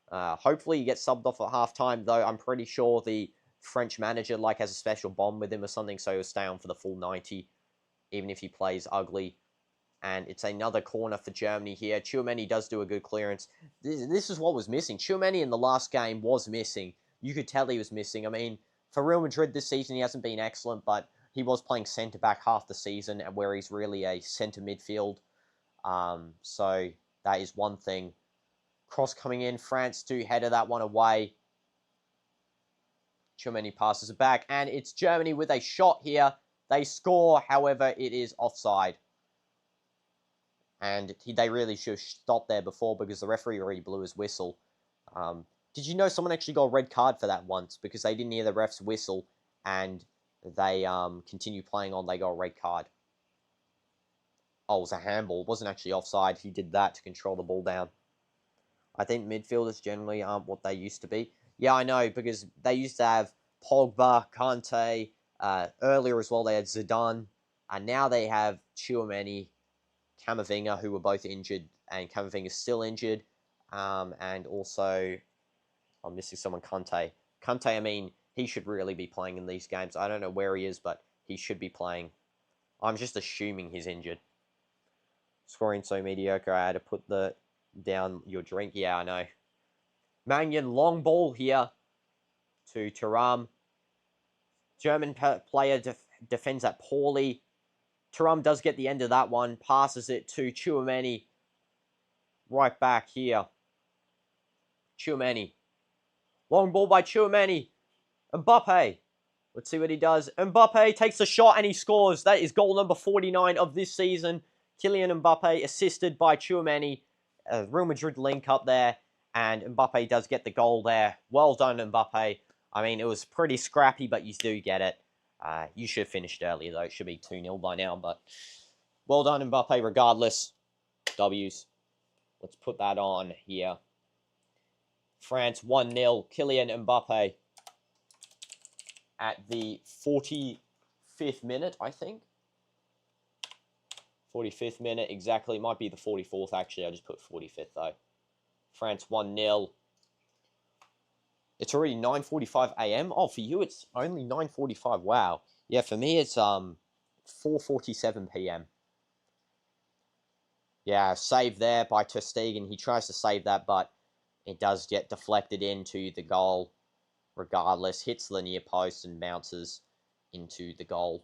Hopefully he gets subbed off at halftime, though I'm pretty sure the French manager has a special bond with him or something, so he'll stay on for the full 90, even if he plays ugly. And it's another corner for Germany here. Tchouaméni does do a good clearance. This is what was missing. Tchouaméni in the last game was missing. You could tell he was missing. I mean, for Real Madrid this season, he hasn't been excellent, but he was playing centre-back half the season, and where he's really a centre midfield. So that is one thing. Cross coming in. France do header that one away. Tchouaméni passes it back, and it's Germany with a shot here. They score, however, it is offside. And they really should have stopped there before because the referee already blew his whistle. Did you know someone actually got a red card for that once because they didn't hear the ref's whistle and they continue playing on, they got a red card. Oh, it was a handball. It wasn't actually offside. He did that to control the ball down. I think midfielders generally aren't what they used to be. Yeah, I know, because they used to have Pogba, Kante, earlier as well they had Zidane, and now they have Tchouaméni, Camavinga, who were both injured, and Camavinga's still injured, and also, I'm missing someone, Kante. Kante, I mean, he should really be playing in these games. I don't know where he is, but he should be playing. I'm just assuming he's injured. Scoring so mediocre, I had to put down your drink. Yeah, I know. Mannion, long ball here to Thuram. German player defends that poorly. Thuram does get the end of that one. Passes it to Tchouaméni. Right back here. Tchouaméni. Long ball by Tchouaméni. Mbappe. Let's see what he does. Mbappe takes the shot and he scores. That is goal number 49 of this season. Kylian Mbappe assisted by Tchouaméni. Real Madrid link up there. And Mbappe does get the goal there. Well done, Mbappe. I mean, it was pretty scrappy, but you do get it. You should have finished earlier, though. It should be 2-0 by now. But well done, Mbappe, regardless. W's. Let's put that on here. France 1-0. Kylian Mbappe at the 45th minute, I think. 45th minute, exactly. It might be the 44th, actually. I just put 45th, though. France 1-0. It's already 9:45 a.m. Oh, for you, it's only 9:45. Wow. Yeah, for me, it's 4:47 p.m. Yeah, save there by Ter Stegen. He tries to save that, but it does get deflected into the goal. Regardless, hits the near post and bounces into the goal.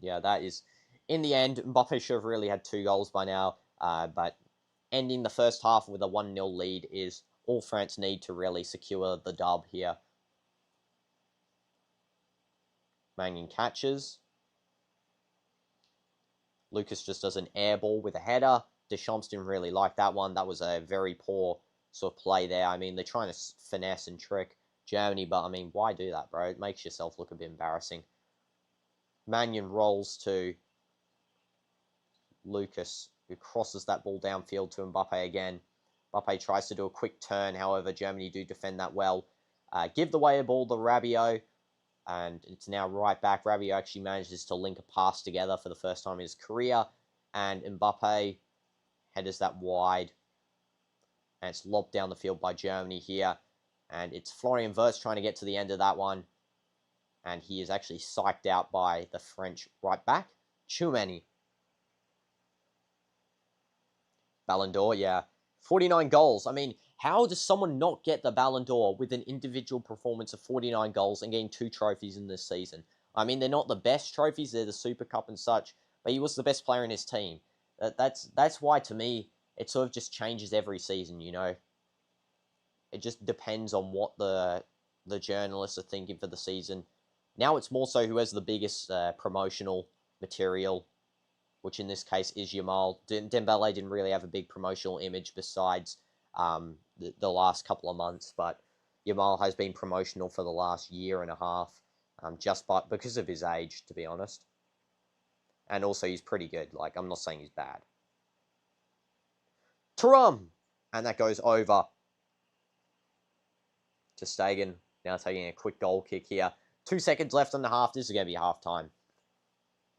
Yeah, that is... In the end, Mbappe should have really had 2 goals by now, but ending the first half with a 1-0 lead is all France need to really secure the dub here. Mannion catches. Lucas just does an air ball with a header. Deschamps didn't really like that one. That was a very poor sort of play there. I mean, they're trying to finesse and trick Germany, but I mean, why do that, bro? It makes yourself look a bit embarrassing. Mannion rolls to Lucas, who crosses that ball downfield to Mbappe again. Mbappe tries to do a quick turn, however, Germany do defend that well. Give the away a ball to Rabiot, and it's now right back. Rabiot actually manages to link a pass together for the first time in his career, and Mbappe headers that wide, and it's lobbed down the field by Germany here, and it's Florian Wirtz trying to get to the end of that one, and he is actually psyched out by the French right back, Tchouaméni. Ballon d'Or, yeah. 49 goals. I mean, how does someone not get the Ballon d'Or with an individual performance of 49 goals and getting 2 trophies in this season? I mean, they're not the best trophies. They're the Super Cup and such, but he was the best player in his team. That's why, to me, it sort of just changes every season, you know? It just depends on what the journalists are thinking for the season. Now it's more so who has the biggest promotional material, which in this case is Yamal. Dembele didn't really have a big promotional image besides the last couple of months, but Yamal has been promotional for the last year and a half, because of his age, to be honest. And also, he's pretty good. Like, I'm not saying he's bad. Thuram! And that goes over to Stegen. Now taking a quick goal kick here. 2 seconds left on the half. This is going to be half time.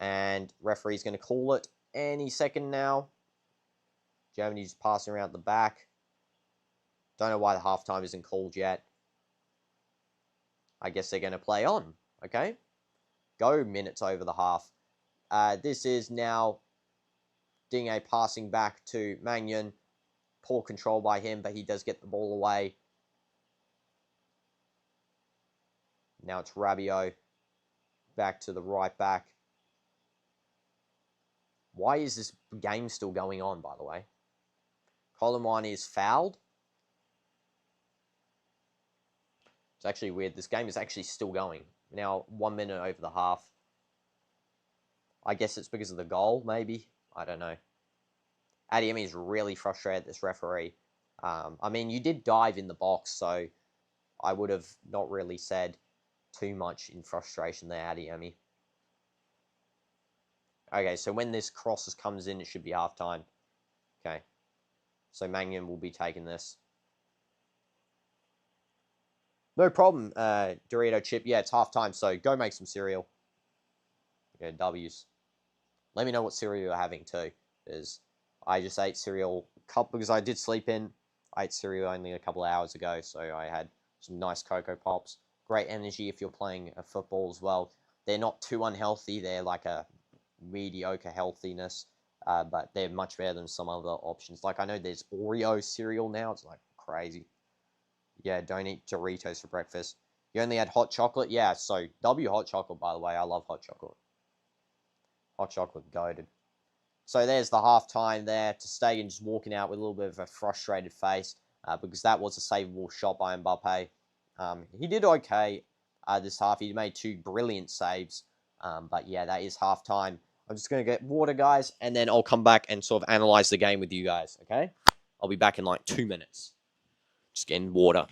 And referee's going to call it any second now. Germany's passing around the back. Don't know why the halftime isn't called yet. I guess they're going to play on. Okay. Go minutes over the half. This is now Dinge passing back to Magnon. Poor control by him, but he does get the ball away. Now it's Rabiot. Back to the right back. Why is this game still going on, by the way? Colomwani is fouled. It's actually weird. This game is actually still going. Now, 1 minute over the half. I guess it's because of the goal, maybe. I don't know. Adeyemi is really frustrated, this referee. I mean, you did dive in the box, so I would have not really said too much in frustration there, Adeyemi. Okay, so when this crosses comes in, it should be halftime. Okay. So Magnon will be taking this. No problem, Dorito Chip. Yeah, it's halftime, so go make some cereal. Yeah, W's. Let me know what cereal you're having too, because I just ate cereal because I did sleep in. I ate cereal only a couple of hours ago, so I had some nice Cocoa Pops. Great energy if you're playing a football as well. They're not too unhealthy. They're like a mediocre healthiness, but they're much better than some other options. Like I know there's Oreo cereal now. It's like crazy. Yeah, don't eat Doritos for breakfast. You only had hot chocolate? Yeah, so W hot chocolate, by the way. I love hot chocolate. Hot chocolate, goated. So there's the halftime there. To Stegen just walking out with a little bit of a frustrated face because that was a savable shot by Mbappe. He did okay this half. He made 2 brilliant saves. But yeah, that is halftime. I'm just going to get water, guys, and then I'll come back and sort of analyze the game with you guys, okay? I'll be back in like 2 minutes. Just getting water.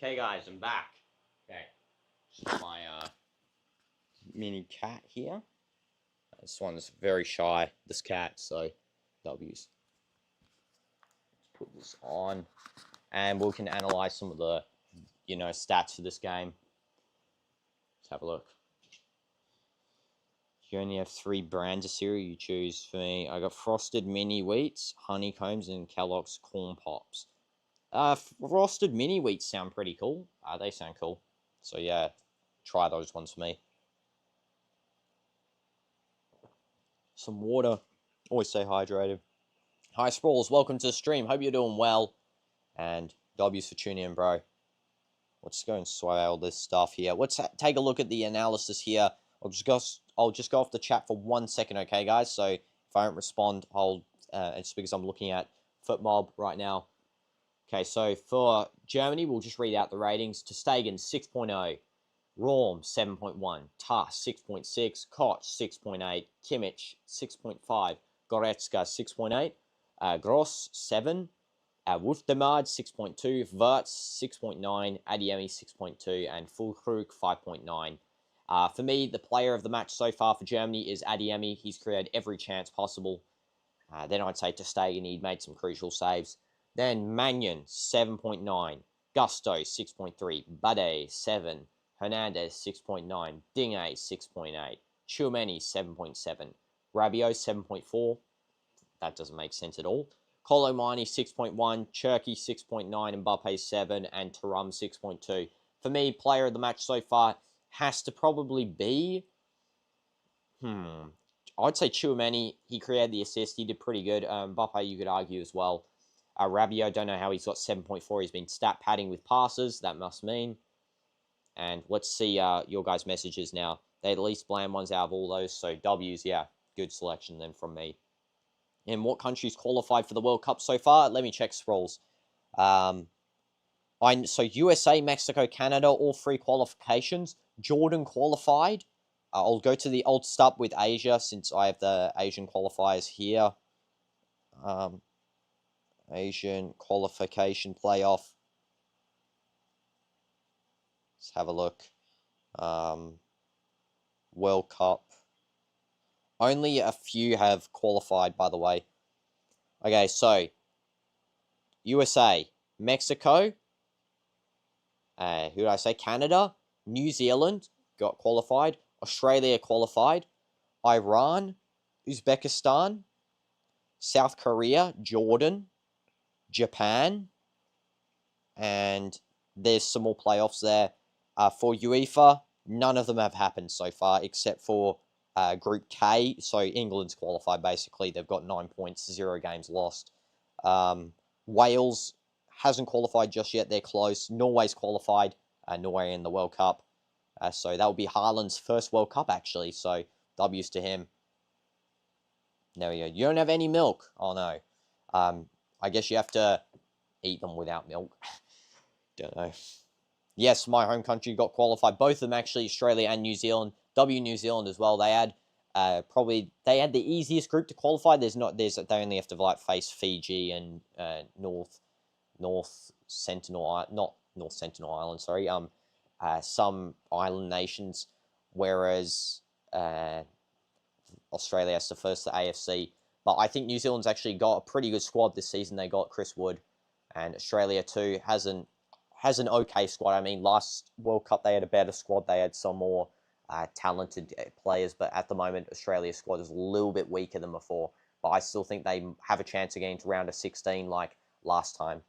Okay, guys, I'm back. Okay, just my mini cat here. This one's very shy, this cat, so W's. Let's put this on, and we can analyze some of the, stats for this game. Let's have a look. You only have 3 brands of cereal you choose. For me, I got Frosted Mini Wheats, Honeycombs, and Kellogg's Corn Pops. Frosted Mini Wheats sound pretty cool. They sound cool. So yeah, try those ones for me. Some water. Always stay hydrated. Hi, Sprawls. Welcome to the stream. Hope you're doing well. And W's for tuning in, bro. Let's go and swale this stuff here. Let's take a look at the analysis here. I'll just go off the chat for 1 second, okay, guys? So if I don't respond, it's because I'm looking at FootMob right now. Okay, so for Germany, we'll just read out the ratings. Ter Stegen, 6.0. Raum, 7.1. Tass, 6.6. Koch, 6.8. Kimmich, 6.5. Goretzka, 6.8. Gross, 7. Wolfdemard, 6.2. Wirtz, 6.9. Adeyemi, 6.2. And Füllkrug, 5.9. For me, the player of the match so far for Germany is Adeyemi. He's created every chance possible. Then I'd say Ter Stegen, he made some crucial saves. Then Magnan, 7.9. Gusto, 6.3. Bade, 7. Hernandez, 6.9. Dinge, 6.8. Tchouameni, 7.7. Rabiot, 7.4. That doesn't make sense at all. Colomani, 6.1. Cherky, 6.9. Mbappe, 7. And Thuram, 6.2. For me, player of the match so far has to probably be... I'd say Tchouameni. He created the assist. He did pretty good. Mbappe, you could argue as well. Rabiot, don't know how he's got 7.4. He's been stat padding with passes. That must mean. And let's see your guys' messages now. They're the least bland ones out of all those. So W's, yeah, good selection then from me. And what countries qualified for the World Cup so far? Let me check scrolls. So USA, Mexico, Canada, all 3 qualifications. Jordan qualified. I'll start with Asia since I have the Asian qualifiers here. Asian qualification playoff. Let's have a look. World Cup. Only a few have qualified, by the way. Okay, so USA, Mexico, who did I say? Canada, New Zealand got qualified, Australia qualified, Iran, Uzbekistan, South Korea, Jordan, Japan, and there's some more playoffs there. For UEFA, none of them have happened so far except for Group K. So England's qualified, basically. They've got 9 points, 0 games lost. Wales hasn't qualified just yet. They're close. Norway's qualified. Norway in the World Cup. So that will be Haaland's first World Cup, actually. So W's to him. There we go. You don't have any milk. Oh, no. I guess you have to eat them without milk. Don't know. Yes, my home country got qualified. Both of them, actually, Australia and New Zealand. New Zealand as well. They had the easiest group to qualify. They only have to face Fiji and North Sentinel Island. Sorry. Some island nations, whereas Australia has to first the AFC. But I think New Zealand's actually got a pretty good squad this season. They got Chris Wood, and Australia too has an okay squad. I mean, last World Cup they had a better squad. They had some more talented players, but at the moment Australia's squad is a little bit weaker than before. But I still think they have a chance of getting to round of 16 like last time.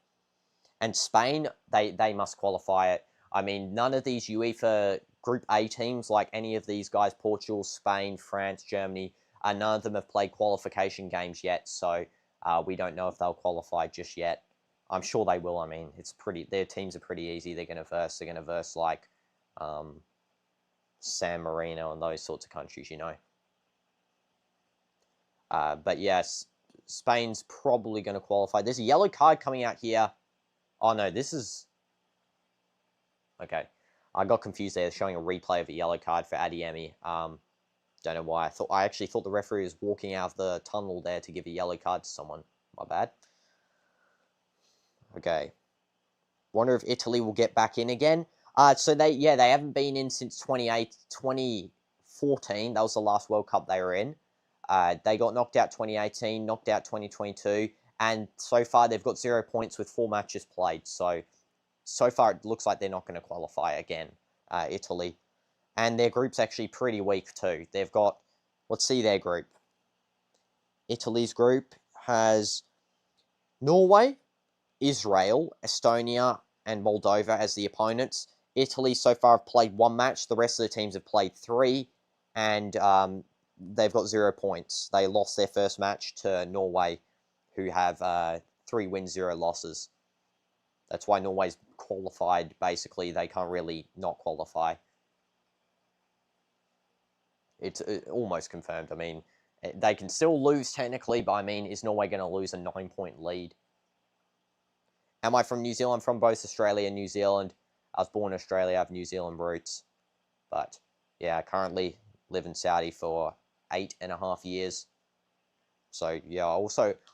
And Spain, they must qualify it. I mean, none of these UEFA Group A teams, like any of these guys, Portugal, Spain, France, Germany, none of them have played qualification games yet, so we don't know if they'll qualify just yet. I'm sure they will. I mean, their teams are pretty easy. They're going to verse like San Marino and those sorts of countries, you know. But yes, Spain's probably going to qualify. There's a yellow card coming out here. Oh no, this is... Okay, I got confused there, showing a replay of a yellow card for Adeyemi. Don't know why. I actually thought the referee was walking out of the tunnel there to give a yellow card to someone. My bad. Okay. Wonder if Italy will get back in again. So they haven't been in since 2014. That was the last World Cup they were in. They got knocked out 2018, knocked out 2022, and so far they've got 0 points with 4 matches played. So far it looks like they're not going to qualify again, Italy. And their group's actually pretty weak too. They've got, let's see their group. Italy's group has Norway, Israel, Estonia, and Moldova as the opponents. Italy so far have played 1 match. The rest of the teams have played 3, and they've got 0 points. They lost their first match to Norway, who have 3 wins, 0 losses. That's why Norway's qualified. Basically, they can't really not qualify. It's almost confirmed. I mean, they can still lose technically, but I mean, is Norway going to lose a 9-point lead? Am I from New Zealand? I'm from both Australia and New Zealand. I was born in Australia. I have New Zealand roots. But, yeah, I currently live in Saudi for 8.5 years. So, yeah, I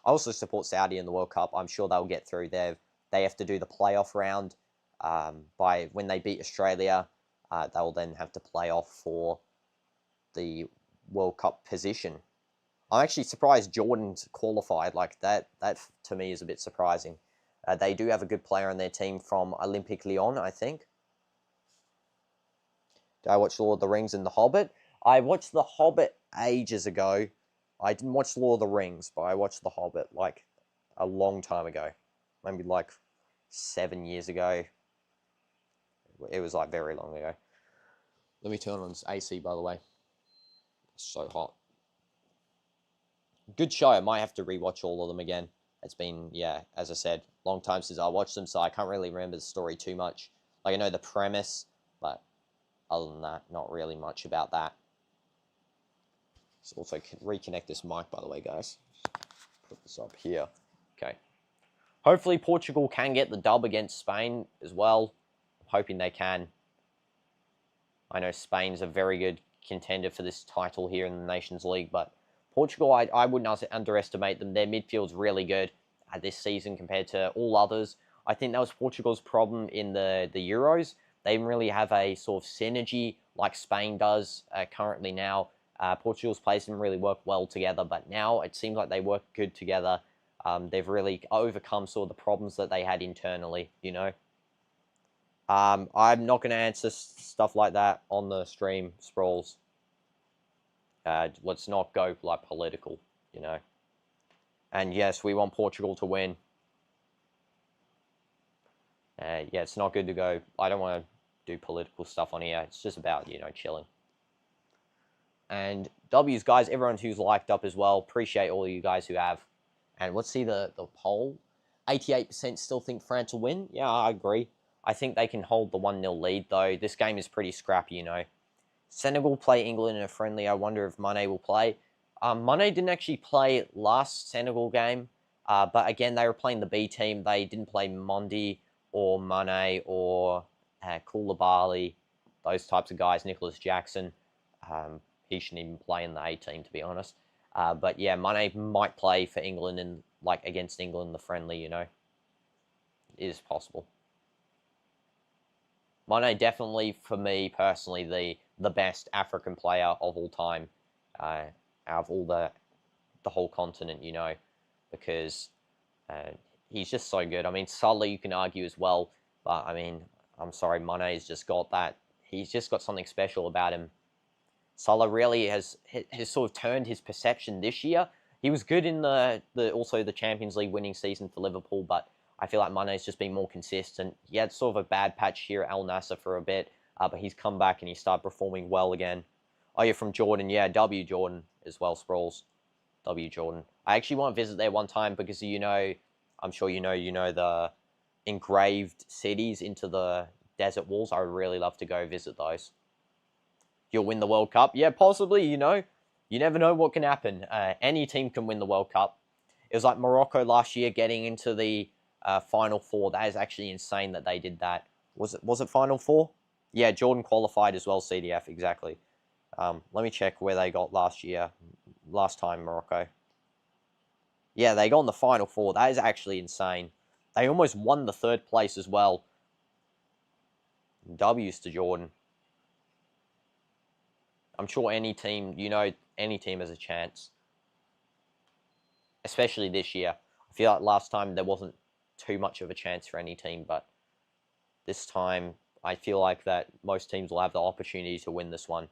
also support Saudi in the World Cup. I'm sure they'll get through. They have to do the playoff round. When they beat Australia, they'll then have to play off for the World Cup position. I'm actually surprised Jordan's qualified like that. That, to me, is a bit surprising. They do have a good player on their team from Olympique Lyon, I think. Did I watch Lord of the Rings and The Hobbit? I watched The Hobbit ages ago. I didn't watch Lord of the Rings, but I watched The Hobbit like a long time ago. Maybe like 7 years ago. It was like very long ago. Let me turn on this AC, by the way. It's so hot. Good show. I might have to rewatch all of them again. It's been, yeah, as I said, long time since I watched them, so I can't really remember the story too much. Like, I know the premise, but other than that, not really much about that. Let's also reconnect this mic, by the way, guys. Put this up here. Okay. Hopefully Portugal can get the dub against Spain as well. I'm hoping they can. I know Spain's a very good contender for this title here in the Nations League, but Portugal, I wouldn't underestimate them. Their midfield's really good this season compared to all others. I think that was Portugal's problem in the Euros. They didn't really have a sort of synergy like Spain does currently now. Portugal's players didn't really work well together, but now it seems like they work good together. They've really overcome sort of the problems that they had internally, you know. I'm not going to answer stuff like that on the stream, Sprawls. Let's not go like political, you know. And yes, we want Portugal to win. Yeah, it's not good to go. I don't want to do political stuff on here. It's just about, you know, chilling. And W's, guys, everyone who's liked up as well. Appreciate all of you guys who have. And let's see the poll. 88% still think France will win. Yeah, I agree. I think they can hold the 1-0 lead, though. This game is pretty scrappy, you know. Senegal play England in a friendly. I wonder if Mane will play. Mane didn't actually play last Senegal game, but again, they were playing the B team. They didn't play Mondi or Mane or Koulibaly, those types of guys, Nicholas Jackson. He shouldn't even play in the A team, to be honest. But yeah, Mane might play for England and like against England in the friendly, you know. It is possible. Mane definitely, for me personally, the best African player of all time, out of all the whole continent, you know, because he's just so good. I mean, Salah you can argue as well, but I mean, I'm sorry, Mane's just got that. He's just got something special about him. Salah really has sort of turned his perception this year. He was good in also the Champions League winning season for Liverpool, but I feel like Mane's just been more consistent. He had sort of a bad patch here at Al Nassr for a bit, but he's come back and he started performing well again. Oh, you're from Jordan. Yeah, W Jordan as well, Sprawls. W Jordan. I actually want to visit there one time because, you know, I'm sure you know the engraved cities into the desert walls. I would really love to go visit those. You'll win the World Cup? Yeah, possibly, you know. You never know what can happen. Any team can win the World Cup. It was like Morocco last year getting into the Final Four. That is actually insane that they did that. Was it Final Four? Yeah, Jordan qualified as well, CDF, exactly. Let me check where they got last time, Morocco. Yeah, they got in the Final Four. That is actually insane. They almost won the third place as well. W's to Jordan. I'm sure any team, any team has a chance. Especially this year. I feel like last time there wasn't too much of a chance for any team, but this time I feel like that most teams will have the opportunity to win this one.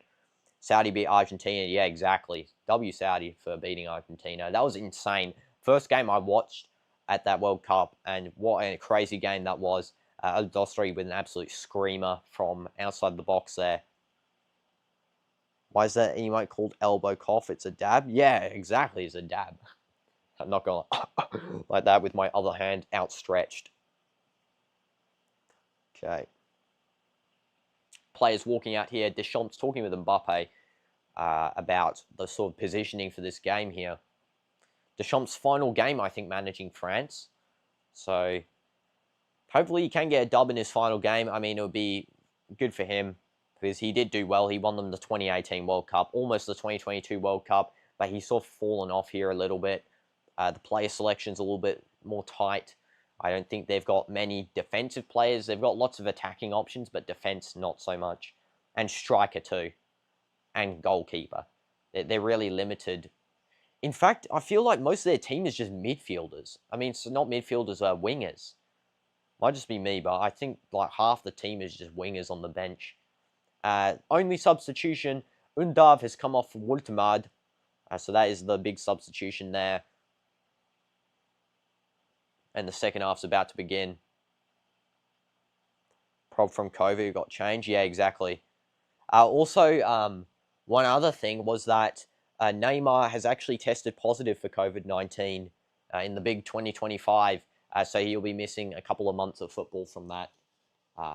Saudi beat Argentina. Yeah, exactly. W Saudi for beating Argentina. That was insane. First game I watched at that World Cup, and what a crazy game that was. Al-Dostri with an absolute screamer from outside the box there. Why is that emote called elbow cough? It's a dab? Yeah, exactly, it's a dab. I'm not going like that with my other hand outstretched. Okay. Players walking out here. Deschamps talking with Mbappe about the sort of positioning for this game here. Deschamps' final game, I think, managing France. So hopefully he can get a dub in his final game. I mean, it would be good for him because he did do well. He won them the 2018 World Cup, almost the 2022 World Cup, but he's sort of fallen off here a little bit. The player selection's a little bit more tight. I don't think they've got many defensive players. They've got lots of attacking options, but defense not so much. And striker too. And goalkeeper. They're really limited. In fact, I feel like most of their team is just midfielders. I mean, so not midfielders, wingers. Might just be me, but I think like half the team is just wingers on the bench. Only substitution, Undav has come off for Wultemad. So that is the big substitution there. And the second half's about to begin. Prob from Kovu got changed. Yeah, exactly. Also, one other thing was that Neymar has actually tested positive for COVID-19 in the big 2025. So he'll be missing a couple of months of football from that.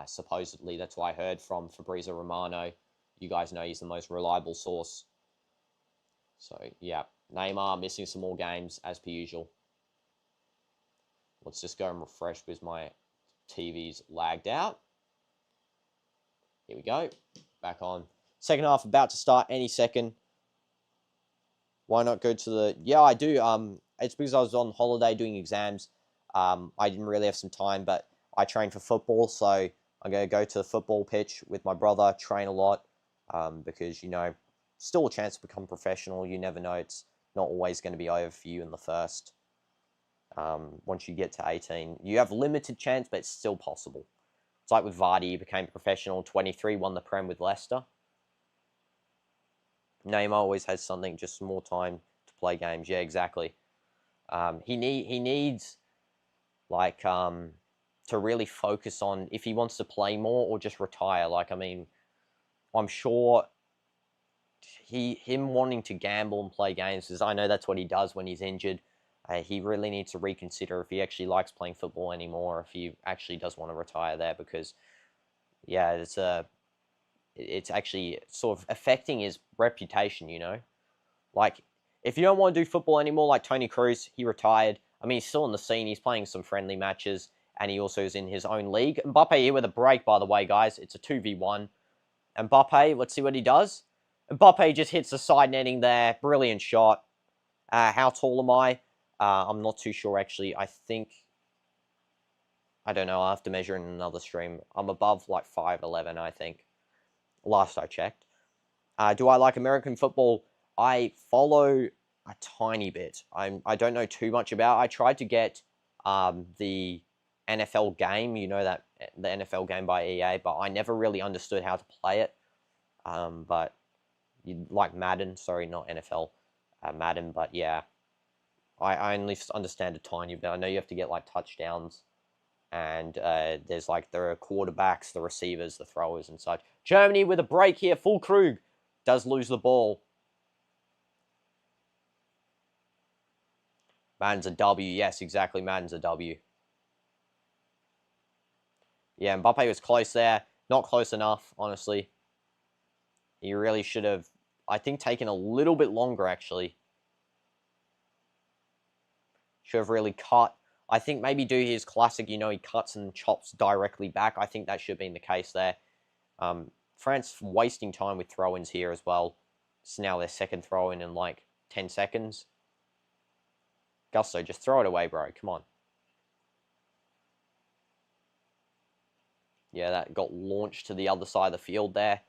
Supposedly, that's what I heard from Fabrizio Romano. You guys know he's the most reliable source. So, yeah, Neymar missing some more games as per usual. Let's just go and refresh because my TV's lagged out. Here we go. Back on. Second half about to start any second. Why not go to the... Yeah, I do. It's because I was on holiday doing exams. I didn't really have some time, but I train for football, so I'm going to go to the football pitch with my brother, train a lot, because, still a chance to become professional. You never know. It's not always going to be over for you in the first. Once you get to 18, you have limited chance, but it's still possible. It's like with Vardy, he became professional, 23, won the Prem with Leicester. Neymar always has something, just more time to play games. Yeah, exactly. He needs like to really focus on if he wants to play more or just retire. Like, I mean, I'm sure him wanting to gamble and play games, because I know that's what he does when he's injured. He really needs to reconsider if he actually likes playing football anymore, if he actually does want to retire there, because, yeah, it's actually sort of affecting his reputation, Like, if you don't want to do football anymore, like Toni Kroos, he retired. I mean, he's still on the scene. He's playing some friendly matches, and he also is in his own league. Mbappe here with a break, by the way, guys. It's a 2v1. Mbappe, let's see what he does. Mbappe just hits the side netting there. Brilliant shot. How tall am I? I'm not too sure, actually. I don't know. I'll have to measure in another stream. I'm above, like, 5'11", I think. Last I checked. Do I like American football? I follow a tiny bit. I don't know too much about it. I tried to get the NFL game, that the NFL game by EA, but I never really understood how to play it. But you like Madden, sorry, not NFL, Madden, but yeah. I only understand a tiny bit. I know you have to get like touchdowns, and there's like the quarterbacks, the receivers, the throwers, and such. Germany with a break here. Füllkrug does lose the ball. Madden's a W. Yes, exactly. Madden's a W. Yeah, Mbappe was close there. Not close enough, honestly. He really should have, I think, taken a little bit longer, actually. Should have really cut. I think maybe do his classic, he cuts and chops directly back. I think that should have been the case there. France wasting time with throw-ins here as well. It's now their second throw-in in like 10 seconds. Gusto, just throw it away, bro. Come on. Yeah, that got launched to the other side of the field there.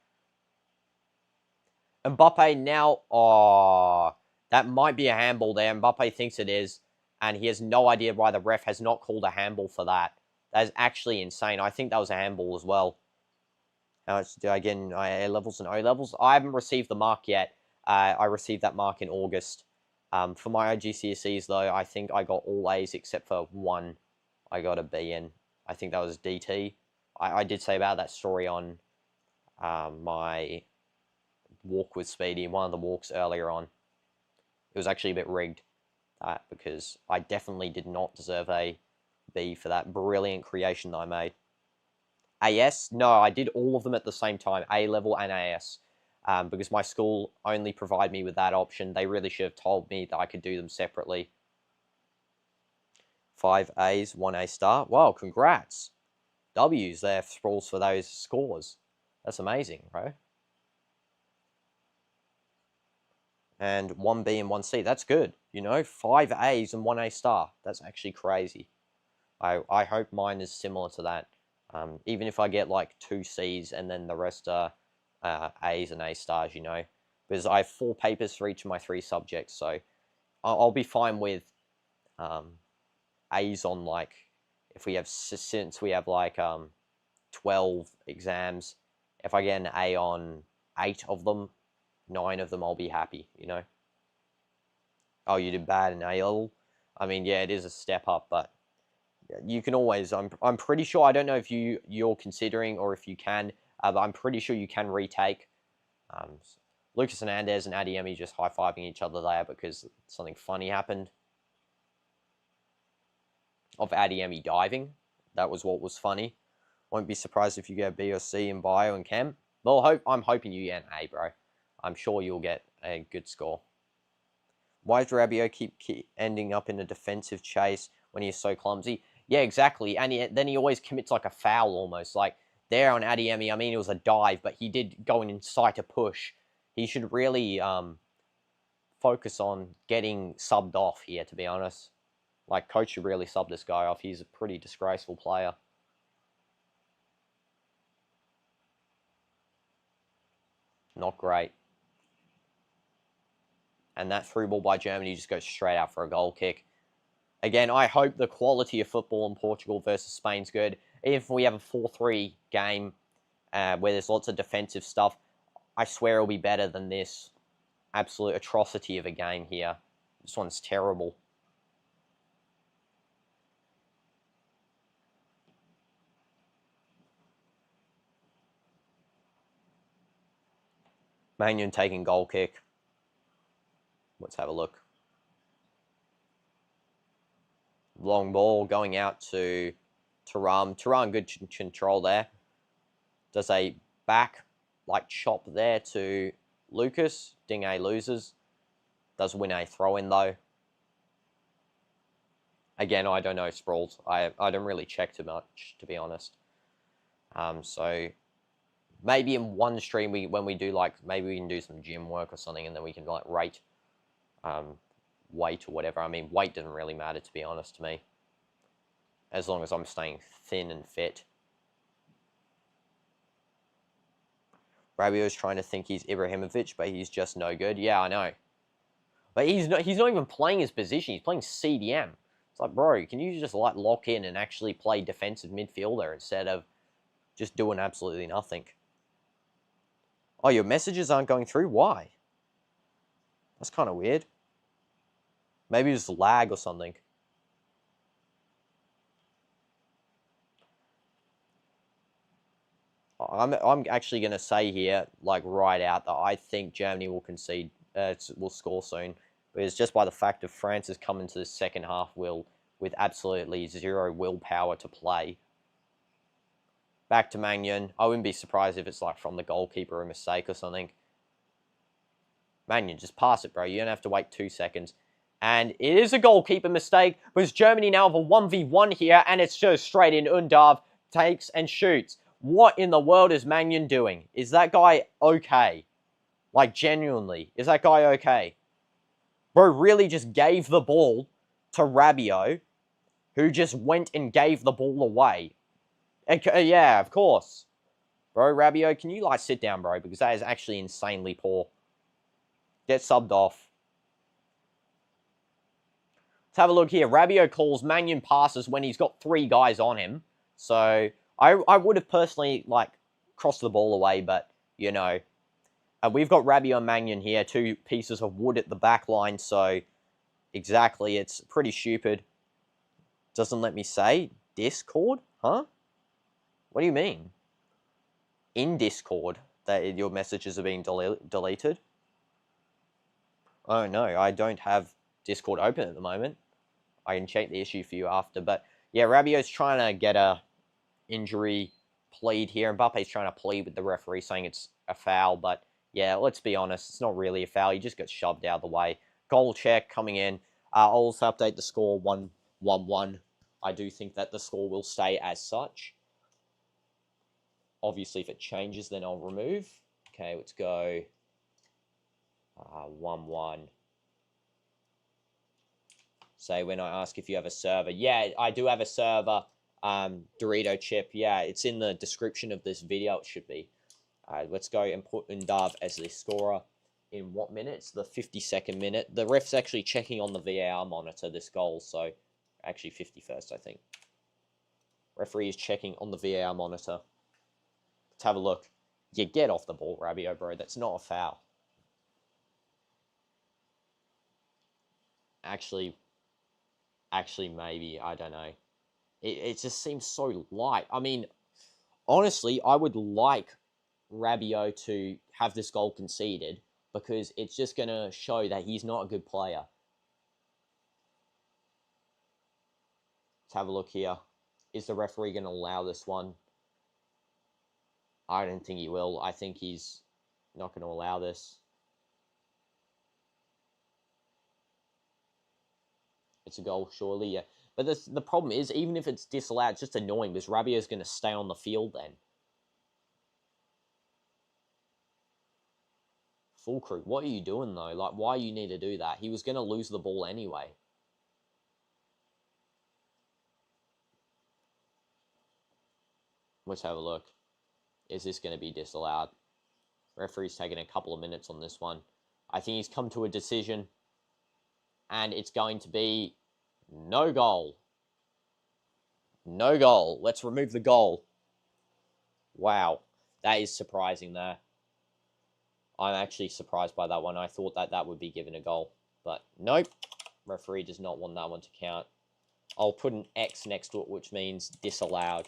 Mbappe now, oh, that might be a handball there. Mbappe thinks it is, and he has no idea why the ref has not called a handball for that. That is actually insane. I think that was a handball as well. How much do I get in A levels and O levels? I haven't received the mark yet. I received that mark in August. For my IGCSEs, though, I think I got all A's except for one I got a B in. I think that was DT. I did say about that story on my walk with Speedy, one of the walks earlier on. It was actually a bit rigged because I definitely did not deserve a B for that brilliant creation that I made. AS? No, I did all of them at the same time, A level and AS, because my school only provided me with that option. They really should have told me that I could do them separately. 5 A's, 1 A star. Wow, congrats. W's there, Sprawls, for those scores. That's amazing, bro. And 1 B and 1 C. That's good. You know, 5 A's and 1 A star. That's actually crazy. I hope mine is similar to that. Even if I get like 2 C's and then the rest are A's and A stars, you know. Because I have 4 papers for each of my 3 subjects. So I'll be fine with A's on like, if we have, since we have like 12 exams, if I get an A on 8 of them, 9 of them, I'll be happy, you know. Oh, you did bad in A level? I mean, yeah, it is a step up, but you can always, I'm pretty sure, I don't know if you're considering or if you can, but I'm pretty sure you can retake. Lucas Hernandez and Adiemi just high-fiving each other there because something funny happened. Of Adiemi diving. That was what was funny. Won't be surprised if you get a B or C in bio and chem. Well, I'm hoping you get an A, bro. I'm sure you'll get a good score. Why does Rabiot keep ending up in a defensive chase when he's so clumsy? Yeah, exactly. And then he always commits like a foul almost. Like there on Adiemi, I mean, it was a dive, but he did go inside to push. He should really focus on getting subbed off here, to be honest. Like, coach should really sub this guy off. He's a pretty disgraceful player. Not great. And that through ball by Germany just goes straight out for a goal kick. Again, I hope the quality of football in Portugal versus Spain's good. Even if we have a 4-3 game where there's lots of defensive stuff, I swear it'll be better than this absolute atrocity of a game here. This one's terrible. Magnon taking goal kick. Let's have a look. Long ball going out to Thuram. Thuram, good control there. Does a back like chop there to Lucas. Dingue loses. Does win a throw in though. Again, I don't know Sprawls. I don't really check too much, to be honest. So maybe in one stream when we do like, maybe we can do some gym work or something, and then we can like rate weight or whatever. I mean, weight doesn't really matter, to be honest, to me, as long as I'm staying thin and fit. Rabiot's trying to think he's Ibrahimovic, but he's just no good. Yeah, I know. But he's not even playing his position. He's playing CDM. It's like, bro, can you just like lock in and actually play defensive midfielder instead of just doing absolutely nothing? Oh, your messages aren't going through? Why? That's kind of weird. Maybe it's lag or something. I'm actually going to say here, like right out, that I think Germany will concede, will score soon. Because just by the fact of France has come into the second half with absolutely zero willpower to play. Back to Magnon. I wouldn't be surprised if it's like from the goalkeeper, a mistake or something. Magnon, just pass it, bro. You don't have to wait 2 seconds. And it is a goalkeeper mistake, because Germany now have a 1v1 here, and it's just straight in. Undav takes and shoots. What in the world is Magnon doing? Is that guy okay? Like, genuinely, is that guy okay? Bro really just gave the ball to Rabiot, who just went and gave the ball away. Yeah, of course. Bro, Rabiot, can you, like, sit down, bro? Because that is actually insanely poor. Get subbed off. Let's have a look here. Rabiot calls Mannion passes when he's got 3 guys on him. So, I would have personally, like, crossed the ball away, but, you know. We've got Rabiot and Mannion here, 2 pieces of wood at the back line, so exactly, it's pretty stupid. Doesn't let me say. Discord? Huh? What do you mean? In Discord, that your messages are being deleted? Oh no, I don't have Discord open at the moment. I can check the issue for you after, but yeah, Rabiot's trying to get a injury plead here. Mbappe's trying to plead with the referee saying it's a foul, but yeah, let's be honest, it's not really a foul. He just got shoved out of the way. Goal check coming in. I'll also update the score 1-1-1. I do think that the score will stay as such. Obviously, if it changes, then I'll remove. Okay, let's go 1-1. Say when I ask if you have a server. Yeah, I do have a server. Dorito chip. Yeah, it's in the description of this video. It should be. Let's go and put Undav as the scorer. In what minute? It's the 52nd minute. The ref's actually checking on the VAR monitor this goal, so actually 51st, I think. Referee is checking on the VAR monitor. Let's have a look. You get off the ball, Rabiot, bro. That's not a foul. Actually, maybe. I don't know. It just seems so light. I mean, honestly, I would like Rabiot to have this goal conceded because it's just going to show that he's not a good player. Let's have a look here. Is the referee going to allow this one? I don't think he will. I think he's not going to allow this. It's a goal, surely, yeah. But the problem is, even if it's disallowed, it's just annoying because Rabiot's going to stay on the field then. Full crew, what are you doing though? Like, why you need to do that? He was going to lose the ball anyway. Let's have a look. Is this going to be disallowed? Referee's taking a couple of minutes on this one. I think he's come to a decision. And it's going to be no goal. No goal. Let's remove the goal. Wow. That is surprising there. I'm actually surprised by that one. I thought that that would be given a goal. But nope. Referee does not want that one to count. I'll put an X next to it, which means disallowed.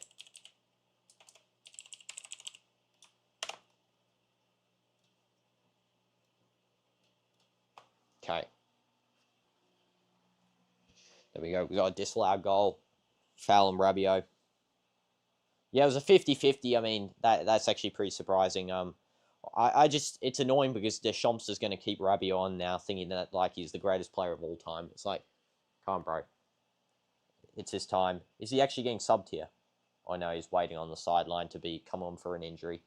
Okay. There we go. We got a disallowed goal. Foul and Rabiot. Yeah, it was a 50-50. I mean, that's actually pretty surprising. I just, it's annoying because Deschamps is going to keep Rabiot on now, thinking that, like, he's the greatest player of all time. It's like, come on, bro. It's his time. Is he actually getting subbed here? I know he's waiting on the sideline to come on for an injury.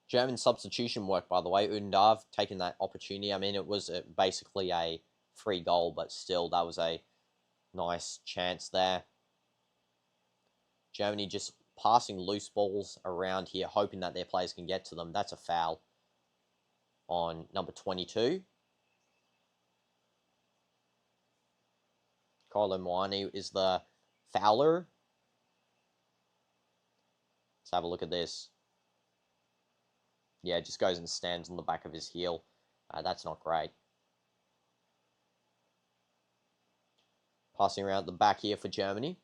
German substitution work, by the way. Undav taking that opportunity. I mean, it was basically a free goal, but still, that was a nice chance there. Germany just passing loose balls around here, hoping that their players can get to them. That's a foul on number 22. Carlo Moani is the fouler. Let's have a look at this. Yeah, just goes and stands on the back of his heel. That's not great. Passing around the back here for Germany.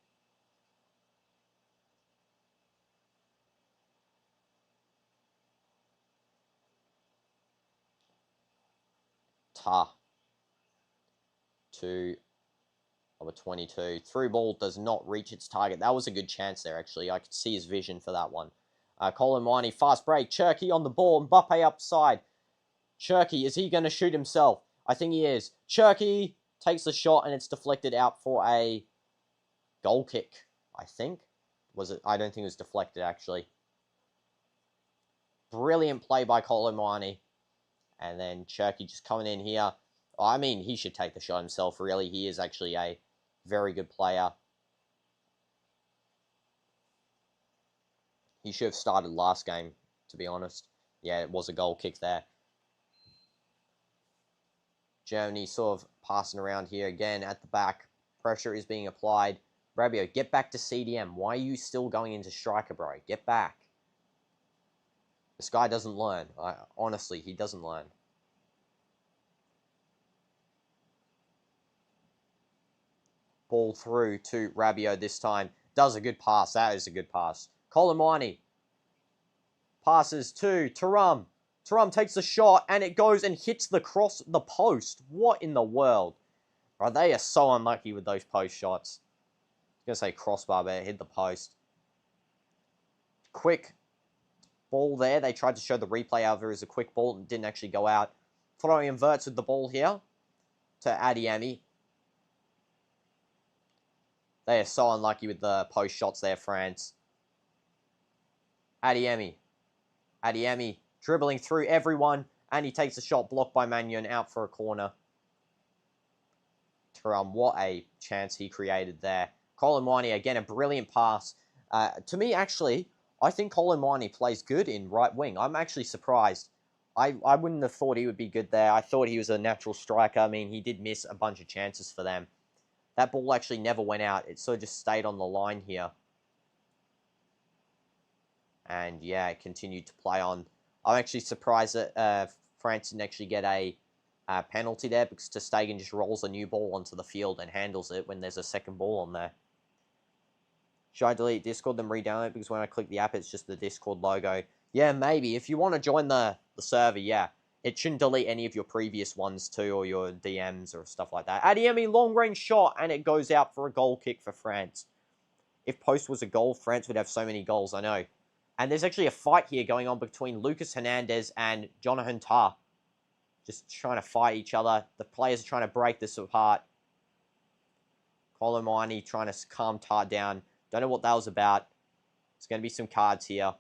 Ta. To number 22. Through ball does not reach its target. That was a good chance there, actually. I could see his vision for that one. Colin Miney, fast break. Cherky on the ball. Mbappe upside. Cherky, is he going to shoot himself? I think he is. Cherky takes the shot and it's deflected out for a goal kick, I think. Was it? I don't think it was deflected, actually. Brilliant play by Colin Miney. And then Cherky just coming in here. I mean, he should take the shot himself, really. He is actually a very good player. He should have started last game, to be honest. Yeah, it was a goal kick there. Germany sort of passing around here again at the back. Pressure is being applied. Rabiot, get back to CDM. Why are you still going into striker, bro? Get back. This guy doesn't learn. Honestly, he doesn't learn. Ball through to Rabiot this time. Does a good pass. That is a good pass. Colomani passes to Thuram. Thuram takes the shot, and it goes and hits the post. What in the world? Right, they are so unlucky with those post shots. I was going to say crossbar, but it hit the post. Quick ball there. They tried to show the replay of it as a quick ball and didn't actually go out. Throwing inverts with the ball here to Adeyemi. They are so unlucky with the post shots there, France. Adeyemi dribbling through everyone, and he takes a shot blocked by Mannion out for a corner. Thuram, what a chance he created there. Colomani, again, a brilliant pass. To me, actually, I think Colomani plays good in right wing. I'm actually surprised. I wouldn't have thought he would be good there. I thought he was a natural striker. I mean, he did miss a bunch of chances for them. That ball actually never went out. It sort of just stayed on the line here. And yeah, it continued to play on. I'm actually surprised that France didn't actually get a penalty there, because ter Stegen just rolls a new ball onto the field and handles it when there's a second ball on there. Should I delete Discord then re-download it? Because when I click the app, it's just the Discord logo. Yeah, maybe. If you want to join the server, yeah. It shouldn't delete any of your previous ones too, or your DMs or stuff like that. Adeyemi, long-range shot, and it goes out for a goal kick for France. If post was a goal, France would have so many goals, I know. And there's actually a fight here going on between Lucas Hernandez and Jonathan Tah. Just trying to fight each other. The players are trying to break this apart. Colomani trying to calm Tah down. Don't know what that was about. There's going to be some cards here.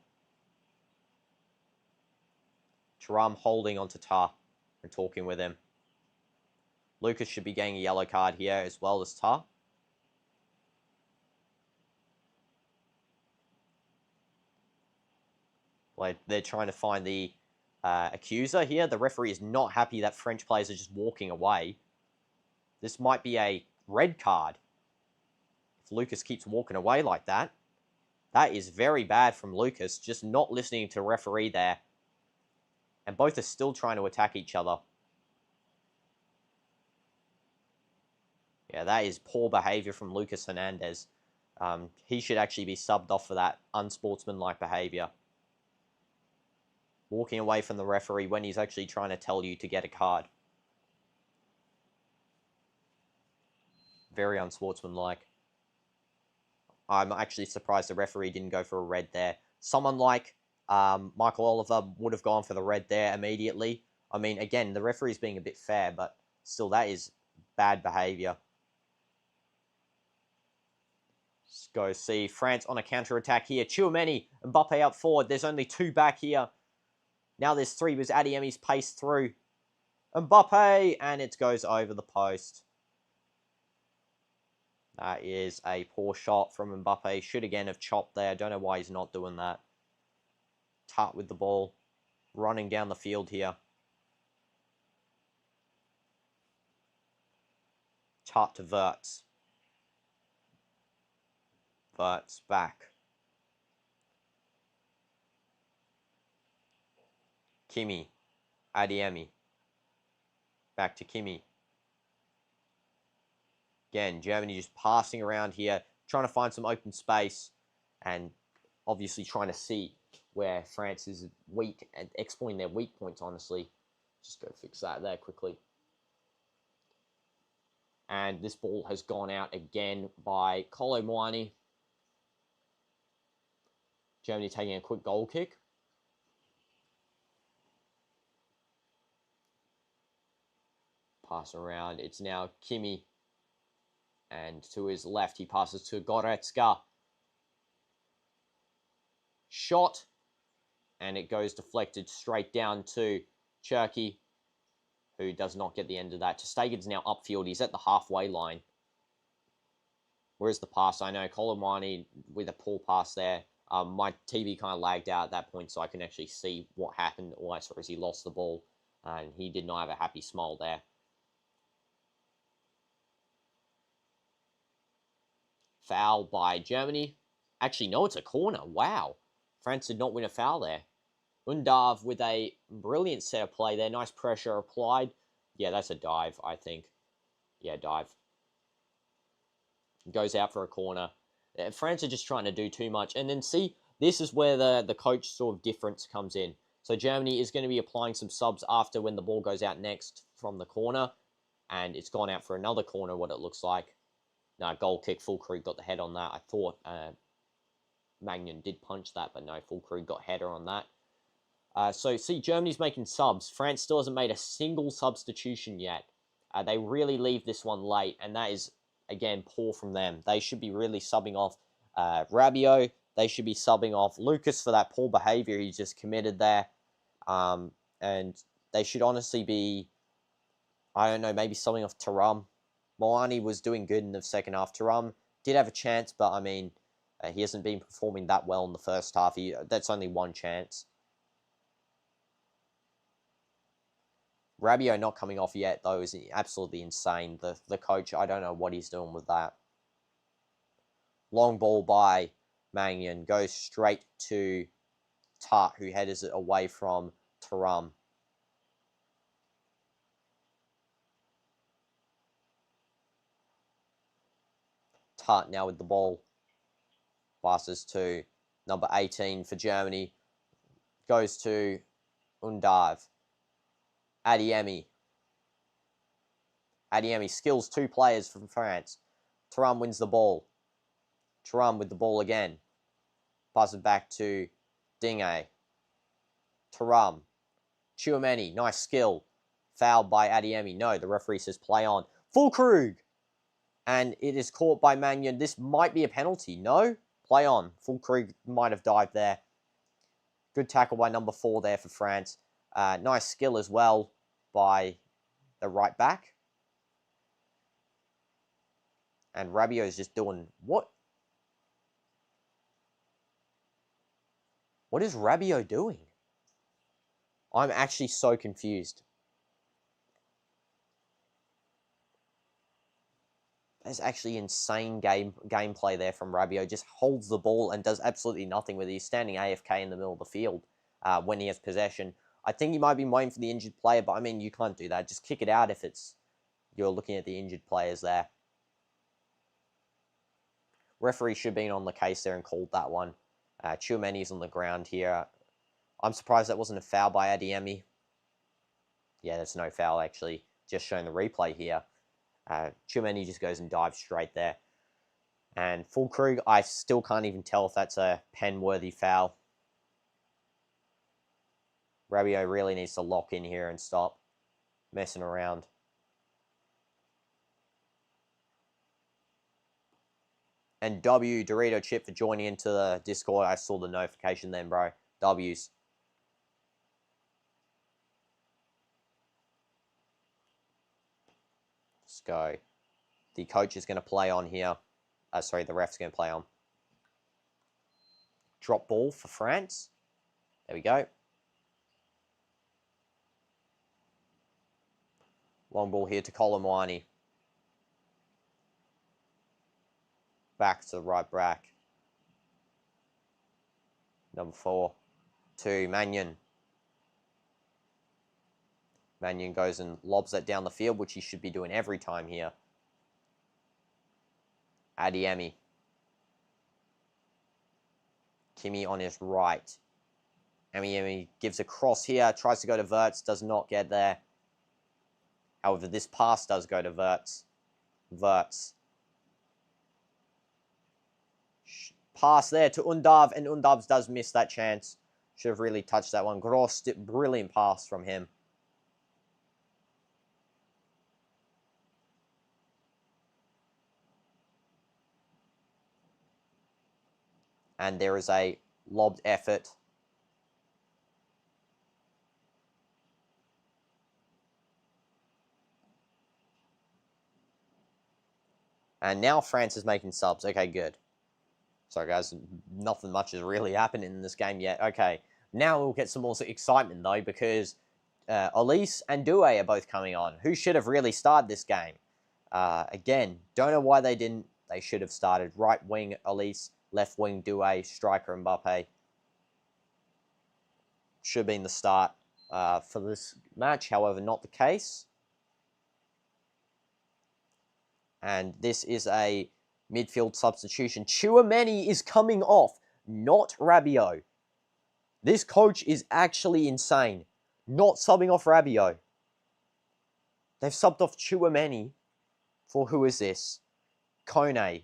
Thuram holding onto Tah and talking with him. Lucas should be getting a yellow card here as well as Tah. They're trying to find the accuser here. The referee is not happy that French players are just walking away. This might be a red card. If Lucas keeps walking away like that, that is very bad from Lucas, just not listening to the referee there. And both are still trying to attack each other. Yeah, that is poor behavior from Lucas Hernandez. He should actually be subbed off for that unsportsmanlike behavior. Walking away from the referee when he's actually trying to tell you to get a card. Very unsportsmanlike. I'm actually surprised the referee didn't go for a red there. Someone like Michael Oliver would have gone for the red there immediately. I mean, again, the referee's being a bit fair, but still, that is bad behavior. Let's go see France on a counter-attack here. Tchouameni, Mbappe up forward. There's only two back here. Now there's three with Adeyemi's pace through. Mbappe, and it goes over the post. That is a poor shot from Mbappe. Should again have chopped there. Don't know why he's not doing that. Tart with the ball. Running down the field here. Tart to Wirtz. Wirtz back. Kimi. Adeyemi. Back to Kimi. Again, Germany just passing around here, trying to find some open space, and obviously trying to see where France is weak and exploiting their weak points, honestly. Just go fix that there quickly. And this ball has gone out again by Colomani. Germany taking a quick goal kick. Pass around. It's now Kimi. And to his left, he passes to Goretzka. Shot. And it goes deflected straight down to Cherky. who does not get the end of that. Ter Stegen's now upfield. He's at the halfway line. Where's the pass? I know Colomwani with a poor pass there. My TV kind of lagged out at that point, so I can actually see what happened. All I saw is he lost the ball, and he did not have a happy smile there. Foul by Germany. Actually, no, it's a corner. Wow. France did not win a foul there. Undav with a brilliant set of play there. Nice pressure applied. Yeah, that's a dive, I think. Yeah, dive. Goes out for a corner. France are just trying to do too much. And then see, this is where the coach sort of difference comes in. So Germany is going to be applying some subs after when the ball goes out next from the corner. And it's gone out for another corner, what it looks like. No, goal kick. Fulkrug got the head on that. I thought Magnan did punch that, but no, Fulkrug got header on that. So, see, Germany's making subs. France still hasn't made a single substitution yet. They really leave this one late, and that is, again, poor from them. They should be really subbing off Rabiot. They should be subbing off Lucas for that poor behaviour he just committed there. And they should honestly be, I don't know, maybe subbing off Thuram. Milani was doing good in the second half. Thuram did have a chance, but, I mean, he hasn't been performing that well in the first half. That's only one chance. Rabiot not coming off yet, though, is absolutely insane. The coach, I don't know what he's doing with that. Long ball by Magnan. Goes straight to Tart, who headers it away from Thuram. Tart now with the ball. Passes to number 18 for Germany. Goes to Undav. Adeyemi. Adeyemi skills two players from France. Thuram wins the ball. Thuram with the ball again. Passes back to Dingue. Thuram. Tchouameni. Nice skill. Fouled by Adeyemi. No, the referee says play on. Fulkrug. And it is caught by Magnan. This might be a penalty. No? Play on. Fulkrug might have dived there. Good tackle by number 4 there for France. Nice skill as well by the right back. And Rabiot is just doing what? What is Rabiot doing? I'm actually so confused. That's actually insane gameplay there from Rabiot. Just holds the ball and does absolutely nothing with it. He's standing AFK in the middle of the field when he has possession. I think he might be waiting for the injured player, but I mean, you can't do that. Just kick it out if you're looking at the injured players there. Referee should have been on the case there and called that one. Tchouameni's on the ground here. I'm surprised that wasn't a foul by Adeyemi. Yeah, there's no foul, actually. Just showing the replay here. Tchouameni just goes and dives straight there. And Fulkrug, I still can't even tell if that's a pen-worthy foul. Rabiot really needs to lock in here and stop messing around. And W, Dorito Chip, for joining into the Discord. I saw the notification then, bro. W's. Let's go. The coach is going to play on here. Sorry, the ref's going to play on. Drop ball for France. There we go. Long ball here to Colomwani. Back to the right back. Number 4 to Magnan. Magnan goes and lobs that down the field, which he should be doing every time here. Adeyemi. Kimi on his right. Adeyemi gives a cross here, tries to go to Wirtz, does not get there. However, this pass does go to Wirtz. Wirtz. Pass there to Undav, and Undav does miss that chance. Should have really touched that one. Gross, brilliant pass from him. And there is a lobbed effort. And now France is making subs. Okay, good. Sorry, guys. Nothing much has really happened in this game yet. Okay. Now we'll get some more excitement, though, because Elise and Due are both coming on. Who should have really started this game? Again, don't know why they didn't. They should have started right wing Elise, left wing Due, striker Mbappe. Should have been the start for this match. However, not the case. And this is a midfield substitution. Tchouaméni is coming off, not Rabiot. This coach is actually insane. Not subbing off Rabiot. They've subbed off Tchouaméni for who is this? Kone.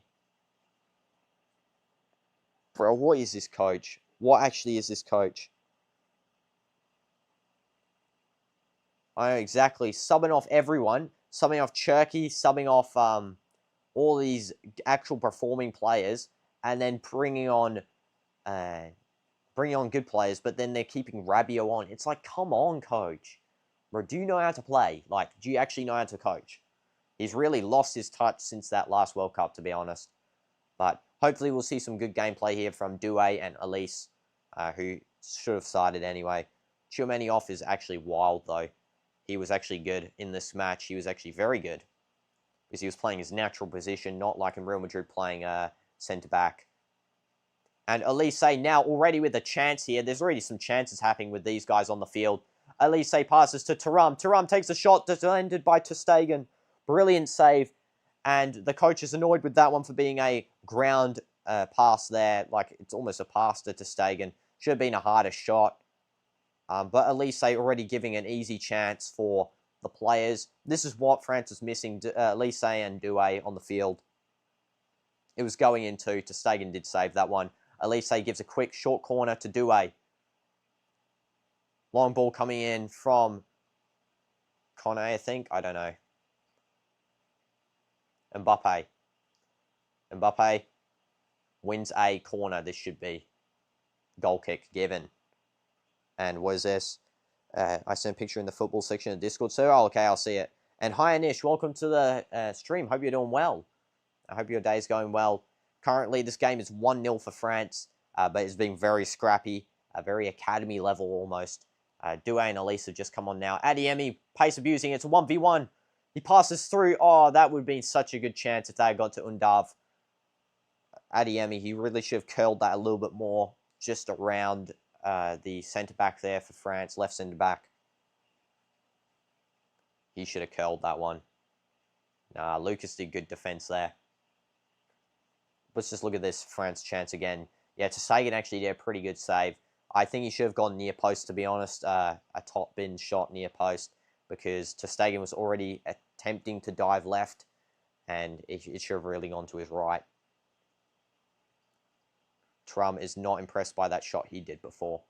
Bro, what is this coach? What actually is this coach? I know exactly. Subbing off everyone. Subbing off Cherky. Subbing off all these actual performing players. And then bringing on good players. But then they're keeping Rabiot on. It's like, come on, coach. Bro, do you know how to play? Like, do you actually know how to coach? He's really lost his touch since that last World Cup, to be honest. But hopefully we'll see some good gameplay here from Due and Elise, who should have started anyway. Tchouaméni off is actually wild, though. He was actually good in this match. He was actually very good. Because he was playing his natural position, not like in Real Madrid playing centre-back. And Elise now already with a chance here. There's already some chances happening with these guys on the field. Elise passes to Thuram. Thuram takes a shot defended by ter Stegen. Brilliant save. And the coach is annoyed with that one for being a ground pass there. Like, it's almost a pass to ter Stegen. Should have been a harder shot. But Elise already giving an easy chance for the players. This is what France was missing. Elise and Due on the field. It was going into. Ter Stegen did save that one. Elise gives a quick short corner to Due. Long ball coming in from Kone, I think. I don't know. Mbappe. Mbappe wins a corner. This should be goal kick given. And what is this? I sent a picture in the football section of Discord. So, okay, I'll see it. And hi, Anish. Welcome to the stream. Hope you're doing well. I hope your day is going well. Currently, this game is 1-0 for France. But it's been very scrappy. Very academy level almost. Due and Elise have just come on now. Adeyemi, pace abusing. It's a 1v1. He passes through. Oh, that would have been such a good chance if they had got to Undav. Adeyemi, he really should have curled that a little bit more. Just around the centre-back there for France. Left centre-back. He should have curled that one. Nah, Lucas did good defence there. Let's just look at this France chance again. Yeah, ter Stegen actually did a pretty good save. I think he should have gone near post, to be honest. A top bin shot near post. Because ter Stegen was already attempting to dive left. And it should have really gone to his right. Thuram is not impressed by that shot he did before.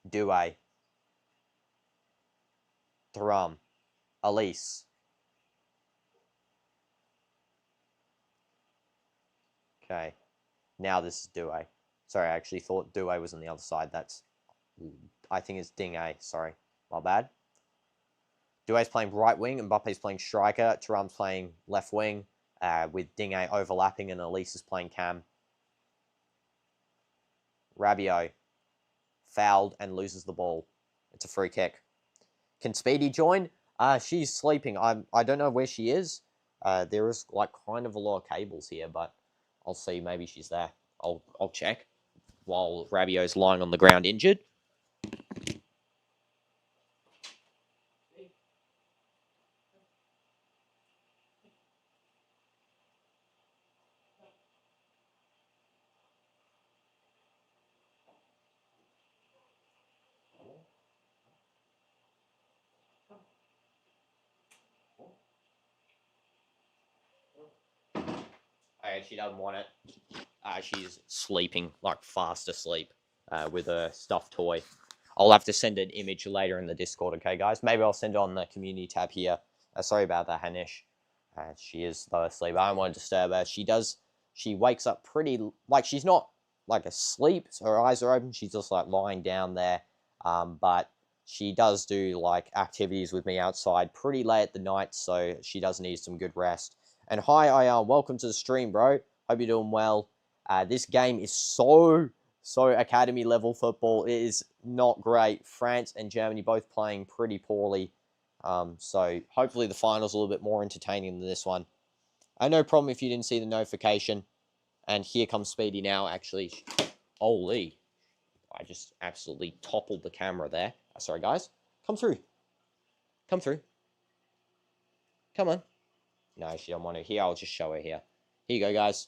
Due. Thuram. Elise. Okay. Now this is Due. Sorry, I actually thought Due was on the other side. I think it's Ding A. Sorry. My bad. Due's playing right wing. Mbappe's playing striker. Thuram's playing left wing. With Ding A overlapping and Elise is playing cam. Rabiot. Fouled and loses the ball. It's a free kick. Can Speedy join? She's sleeping. I don't know where she is. There is like kind of a lot of cables here, but I'll see. Maybe she's there. I'll check. While Rabiot's lying on the ground injured. She doesn't want it. She's sleeping, like fast asleep, with a stuffed toy. I'll have to send an image later in the Discord, okay, guys? Maybe I'll send it on the community tab here. Sorry about that, Hanish. She is though asleep. I don't want to disturb her. She wakes up pretty, like she's not like asleep. So her eyes are open. She's just like lying down there. But she does do like activities with me outside pretty late at the night, so she does need some good rest. And hi, Ian, welcome to the stream, bro. Hope you're doing well. This game is so academy level football. It is not great. France and Germany both playing pretty poorly. So hopefully the final's a little bit more entertaining than this one. No problem if you didn't see the notification. And here comes Speedy now, actually. Holy. I just absolutely toppled the camera there. Sorry, guys. Come through. Come through. Come on. No, she don't want to. Here, I'll just show her here. Here you go, guys.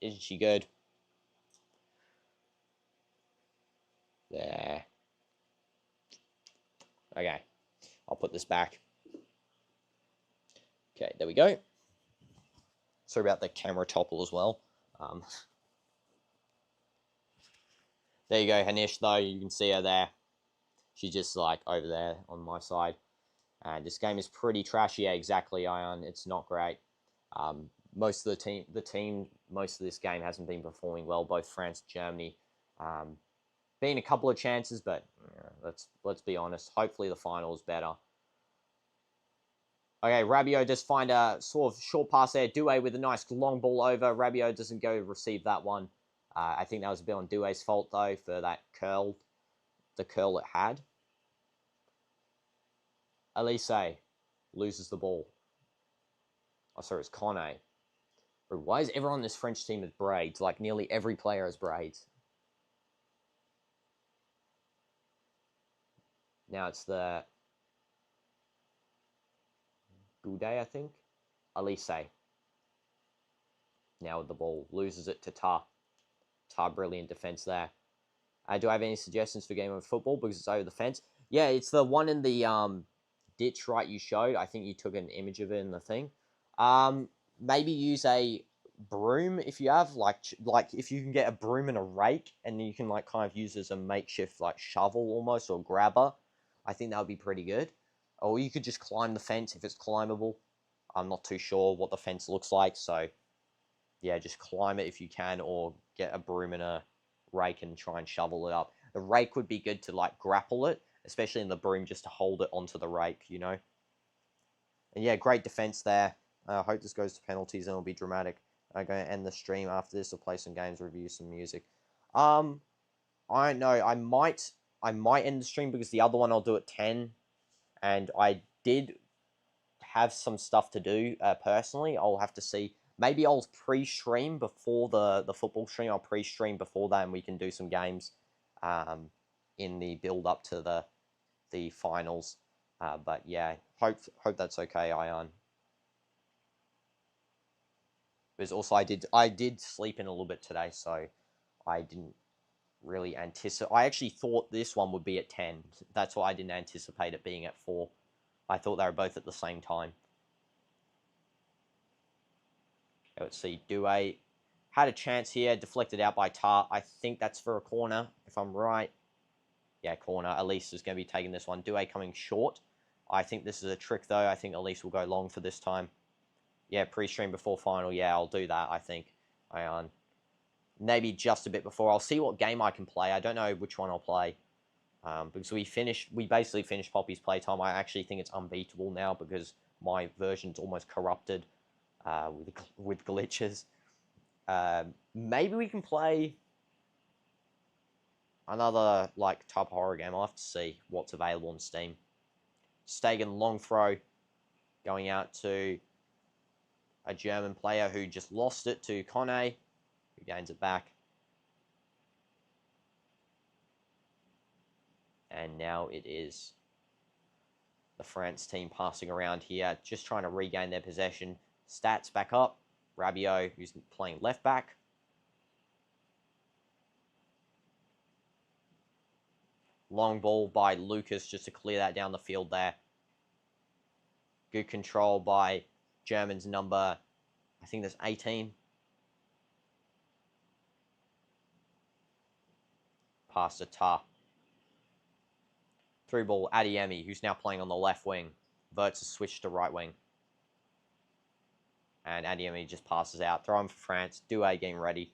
Isn't she good? There. Okay. I'll put this back. Okay, there we go. Sorry about the camera topple as well. There you go, Hanish, though. You can see her there. She's just, like, over there on my side. This game is pretty trashy. Yeah, exactly, Ion. It's not great. Most of the team, most of this game hasn't been performing well. Both France and Germany. Been a couple of chances, but let's be honest. Hopefully the final is better. Okay, Rabiot does find a sort of short pass there. Doué with a nice long ball over. Rabiot doesn't go receive that one. I think that was a bit on Doué's fault, though, for that curl. The curl it had. Elise loses the ball. Oh, sorry, it's Kone. Why is everyone on this French team with braids? Like, nearly every player has braids. Now it's the Goudet, I think. Elise. Now with the ball. Loses it to Tar. Tar, brilliant defense there. Do I have any suggestions for Game of Football? Because it's over the fence. Yeah, it's the one in the ditch, right, you showed. I think you took an image of it in the thing. Maybe use a broom if you have. Like if you can get a broom and a rake, and you can, like, kind of use it as a makeshift, like, shovel almost, or grabber. I think that would be pretty good. Or you could just climb the fence if it's climbable. I'm not too sure what the fence looks like, so yeah, just climb it if you can, or get a broom and a rake and try and shovel it up. The rake would be good to, like, grapple it, especially in the broom, just to hold it onto the rake, you know. And yeah, great defense there. I hope this goes to penalties and it'll be dramatic. I'm going to end the stream after this. I'll play some games, review some music. I don't know. I might end the stream because the other one I'll do at 10. And I did have some stuff to do personally. I'll have to see. Maybe I'll pre-stream before the football stream. I'll pre-stream before that, and we can do some games in the build-up to the finals. But yeah, hope that's okay, Ion. Because also I did sleep in a little bit today, so I didn't really anticipate. I actually thought this one would be at 10. That's why I didn't anticipate it being at 4. I thought they were both at the same time. Let's see. Doué had a chance here, deflected out by Tar. I think that's for a corner, if I'm right. Yeah, corner. Elise is going to be taking this one. Doué coming short. I think this is a trick, though. I think Elise will go long for this time. Yeah, pre-stream before final. Yeah, I'll do that, I think. Maybe just a bit before. I'll see what game I can play. I don't know which one I'll play. Because we basically finished Poppy's playtime. I actually think it's unbeatable now because my version's almost corrupted with glitches. Maybe we can play another, like, type of horror game. I'll have to see what's available on Steam. Stegen long throw going out to a German player who just lost it to Kone, who gains it back. And now it is the France team passing around here, just trying to regain their possession. Stats back up. Rabiot, who's playing left back. Long ball by Lucas just to clear that down the field there. Good control by German's number, I think that's 18. Pass to Tar. Through ball, Adeyemi, who's now playing on the left wing. Verts a switch to right wing. And Adeyemi just passes out. Throw him for France. Doué getting ready.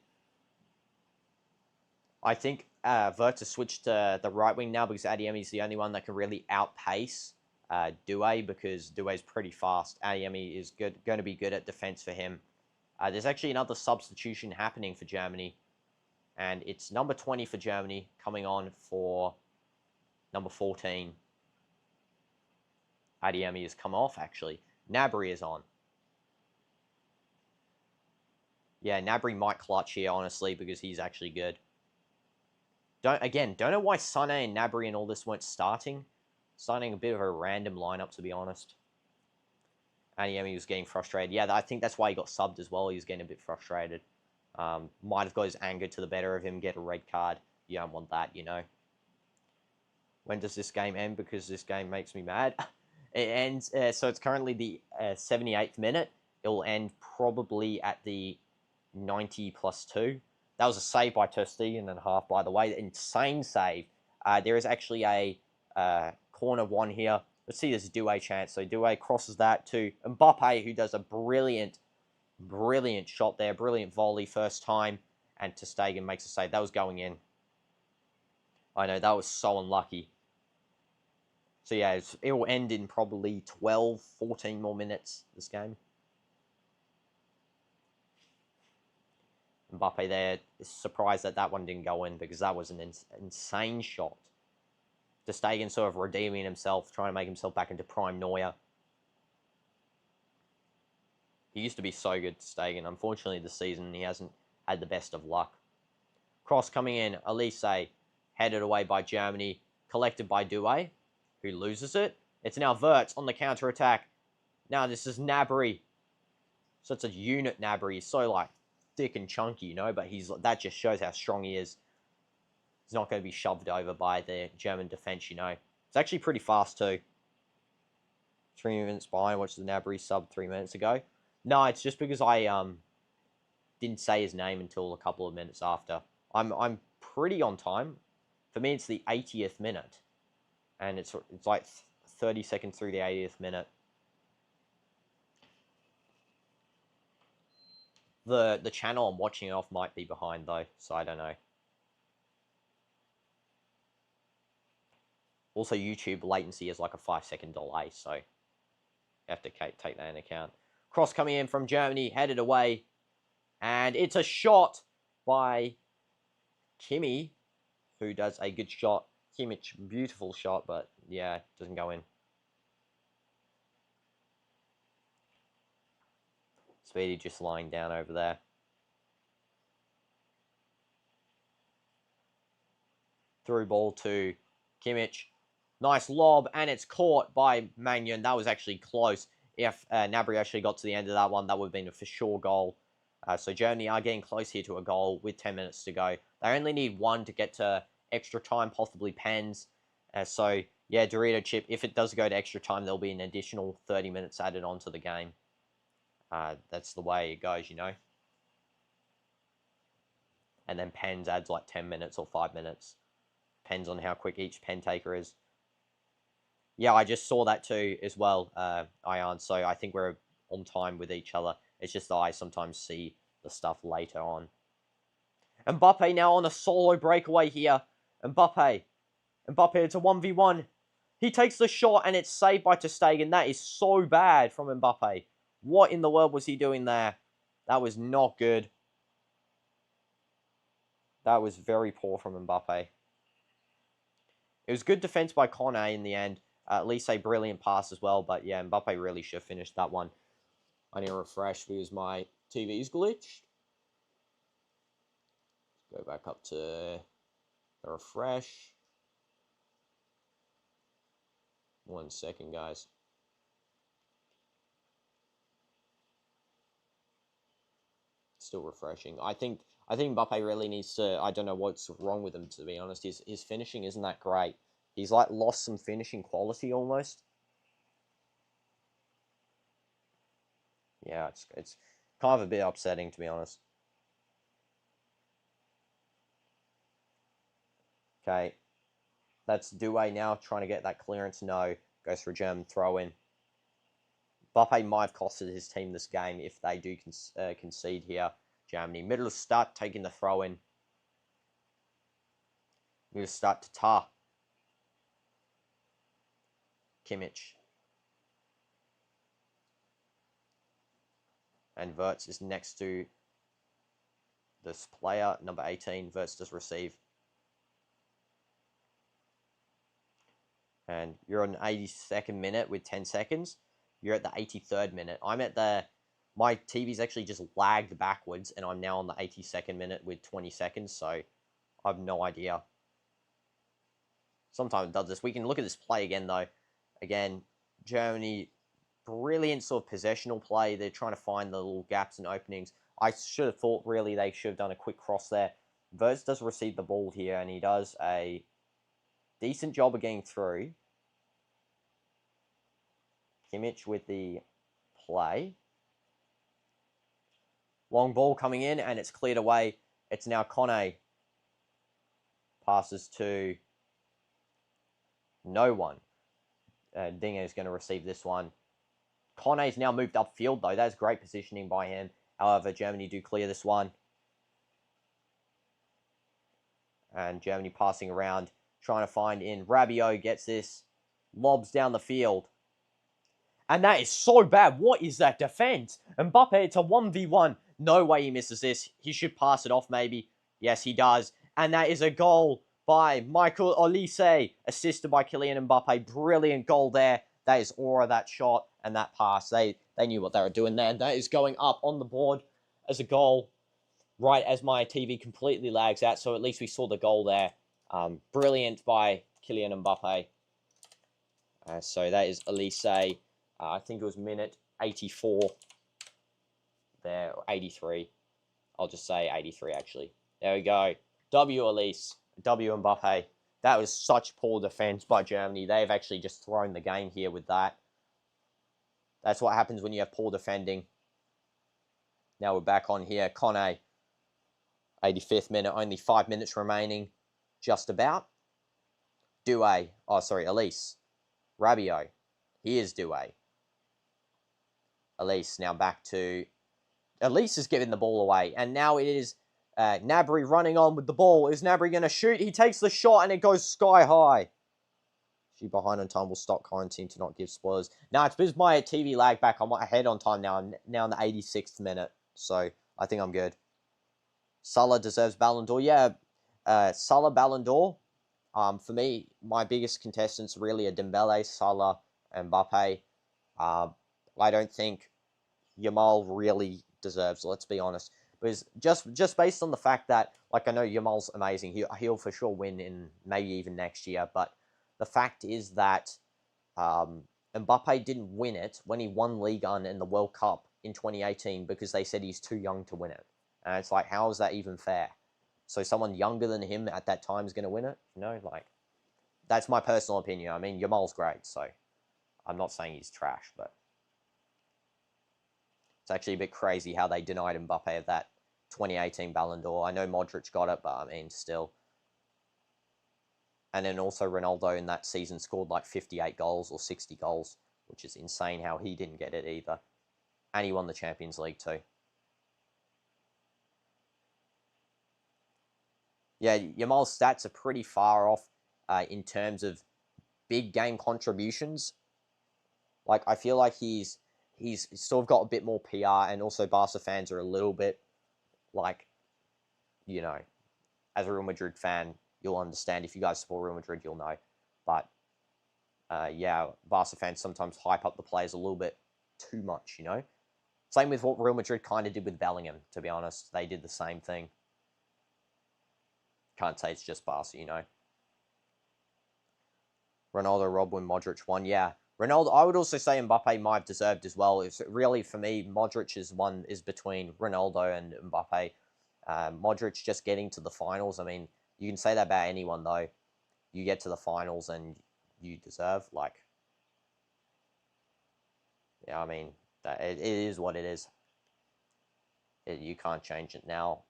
I think Wirtz has switched to the right wing now because Adeyemi is the only one that can really outpace Doué, because Doué is pretty fast. Adeyemi is going to be good at defense for him. There's actually another substitution happening for Germany, and it's number 20 for Germany coming on for number 14. Adeyemi has come off, actually. Gnabry is on. Yeah, Gnabry might clutch here, honestly, because he's actually good. Don't know why Sané and Gnabry and all this weren't starting. Starting a bit of a random lineup, to be honest. Adeyemi was getting frustrated. Yeah, I think that's why he got subbed as well. He was getting a bit frustrated. Might have got his anger to the better of him, get a red card. You don't want that, you know. When does this game end? Because this game makes me mad. It ends, so it's currently the 78th minute. It will end probably at the 90 plus 2. That was a save by Ter Stegen and a half, by the way. Insane save. There is actually a corner one here. Let's see this Doué chance. So Doué crosses that to Mbappe, who does a brilliant shot there. Brilliant volley first time. And Ter Stegen makes a save. That was going in. I know, that was so unlucky. So yeah, it will end in probably 12, 14 more minutes, this game. Mbappe there is surprised that that one didn't go in, because that was an insane shot. Ter Stegen sort of redeeming himself, trying to make himself back into prime Neuer. He used to be so good, Ter Stegen. Unfortunately, this season he hasn't had the best of luck. Cross coming in, Elise, headed away by Germany, collected by Doué, who loses it. It's now Wirtz on the counter-attack. Now this is Gnabry. Such a unit, Gnabry. He's so, like, thick and chunky, you know, but that just shows how strong he is. He's not going to be shoved over by the German defense, you know. It's actually pretty fast, too. 3 minutes behind. Watch the Gnabry sub 3 minutes ago. No, it's just because I didn't say his name until a couple of minutes after. I'm pretty on time. For me, it's the 80th minute. And it's like 30 seconds through the 80th minute. The channel I'm watching it off might be behind, though, so I don't know. Also, YouTube latency is like a 5-second delay, so you have to take that into account. Cross coming in from Germany, headed away. And it's a shot by Kimmich, who does a good shot. Kimmich, beautiful shot, but yeah, doesn't go in. Speedy just lying down over there. Through ball to Kimmich. Nice lob, and it's caught by Magnon. That was actually close. If Gnabry actually got to the end of that one, that would have been a for sure goal. So Germany are getting close here to a goal with 10 minutes to go. They only need one to get to extra time, possibly pens. So, yeah, Dorito Chip, if it does go to extra time, there'll be an additional 30 minutes added onto the game. That's the way it goes, you know. And then pens adds like 10 minutes or 5 minutes. Depends on how quick each pen taker is. Yeah, I just saw that too as well, Ian. So I think we're on time with each other. It's just that I sometimes see the stuff later on. Mbappe now on a solo breakaway here. Mbappe, it's a 1v1. He takes the shot and it's saved by Ter Stegen. That is so bad from Mbappe. What in the world was he doing there? That was not good. That was very poor from Mbappe. It was good defense by Kone in the end. At least a brilliant pass as well. But yeah, Mbappe really should have finished that one. I need to refresh because my TV's glitched. Go back up to the refresh. 1 second, guys. Still refreshing. I think Mbappe really needs to. I don't know what's wrong with him, to be honest. His finishing isn't that great. He's like lost some finishing quality almost. Yeah, it's kind of a bit upsetting, to be honest. Okay, that's Doué now trying to get that clearance. No, goes for a German throw in. Mbappe might have costed his team this game if they do concede here. Germany middle of start taking the throw in. We start to tar. Kimmich. And Wirtz is next to this player, number 18. Wirtz does receive. And you're on 82nd minute with 10 seconds. You're at the 83rd minute. I'm at the... My TV's actually just lagged backwards, and I'm now on the 82nd minute with 20 seconds, so I have no idea. Sometimes it does this. We can look at this play again, though. Again, Germany, brilliant sort of possessional play. They're trying to find the little gaps and openings. I should have thought, really, they should have done a quick cross there. Wirtz does receive the ball here, and he does a decent job of getting through. Kimmich with the play. Long ball coming in, and it's cleared away. It's now Kone. Passes to no one. Dinger is going to receive this one. Kone's now moved upfield, though. That's great positioning by him. However, Germany do clear this one. And Germany passing around, trying to find in. Rabiot gets this. Lobs down the field. And that is so bad. What is that defense? Mbappe, it's a 1v1. No way he misses this. He should pass it off, maybe. Yes, he does. And that is a goal by Michael Olise, assisted by Kylian Mbappe. Brilliant goal there. That is aura, that shot, and that pass. They knew what they were doing there. That is going up on the board as a goal, right as my TV completely lags out. So at least we saw the goal there. Brilliant by Kylian Mbappe. So that is Olise. I think it was minute 84 there, or 83. I'll just say 83, actually. There we go. W Elise, W Mbappe. That was such poor defense by Germany. They've actually just thrown the game here with that. That's what happens when you have poor defending. Now we're back on here. Kone, 85th minute, only 5 minutes remaining. Just about. Elise. Rabiot. Here's Doué. Elise now back to... Elise is giving the ball away. And now it is Gnabry running on with the ball. Is Gnabry going to shoot? He takes the shot and it goes sky high. She behind on time will stop quarantine to not give spoilers. Now, it's because my TV lagged back. I'm ahead on time now. I'm now in the 86th minute. So, I think I'm good. Salah deserves Ballon d'Or. Yeah, Salah Ballon d'Or. For me, my biggest contestants really are Dembele, Salah, and Mbappe. I don't think Yamal really deserves, let's be honest. Because just based on the fact that, like, I know Yamal's amazing. He'll for sure win in maybe even next year. But the fact is that Mbappe didn't win it when he won Ligue 1 and the World Cup in 2018 because they said he's too young to win it. And it's like, how is that even fair? So someone younger than him at that time is going to win it? You know, like, that's my personal opinion. I mean, Yamal's great, so I'm not saying he's trash, but it's actually a bit crazy how they denied Mbappe of that 2018 Ballon d'Or. I know Modric got it, but I mean, still. And then also Ronaldo in that season scored like 58 goals or 60 goals, which is insane how he didn't get it either. And he won the Champions League too. Yeah, Yamal's stats are pretty far off in terms of big game contributions. Like, I feel like he's sort of got a bit more PR, and also Barca fans are a little bit, like, you know, as a Real Madrid fan, you'll understand. If you guys support Real Madrid, you'll know. But, yeah, Barca fans sometimes hype up the players a little bit too much, you know? Same with what Real Madrid kind of did with Bellingham, to be honest. They did the same thing. Can't say it's just Barca, you know. Ronaldo, Robin, Modric won. Yeah, Ronaldo. I would also say Mbappe might have deserved as well. It's really, for me, Modric's one is between Ronaldo and Mbappe. Modric just getting to the finals. I mean, you can say that about anyone, though. You get to the finals and you deserve, like... Yeah, I mean, it is what it is. You can't change it now.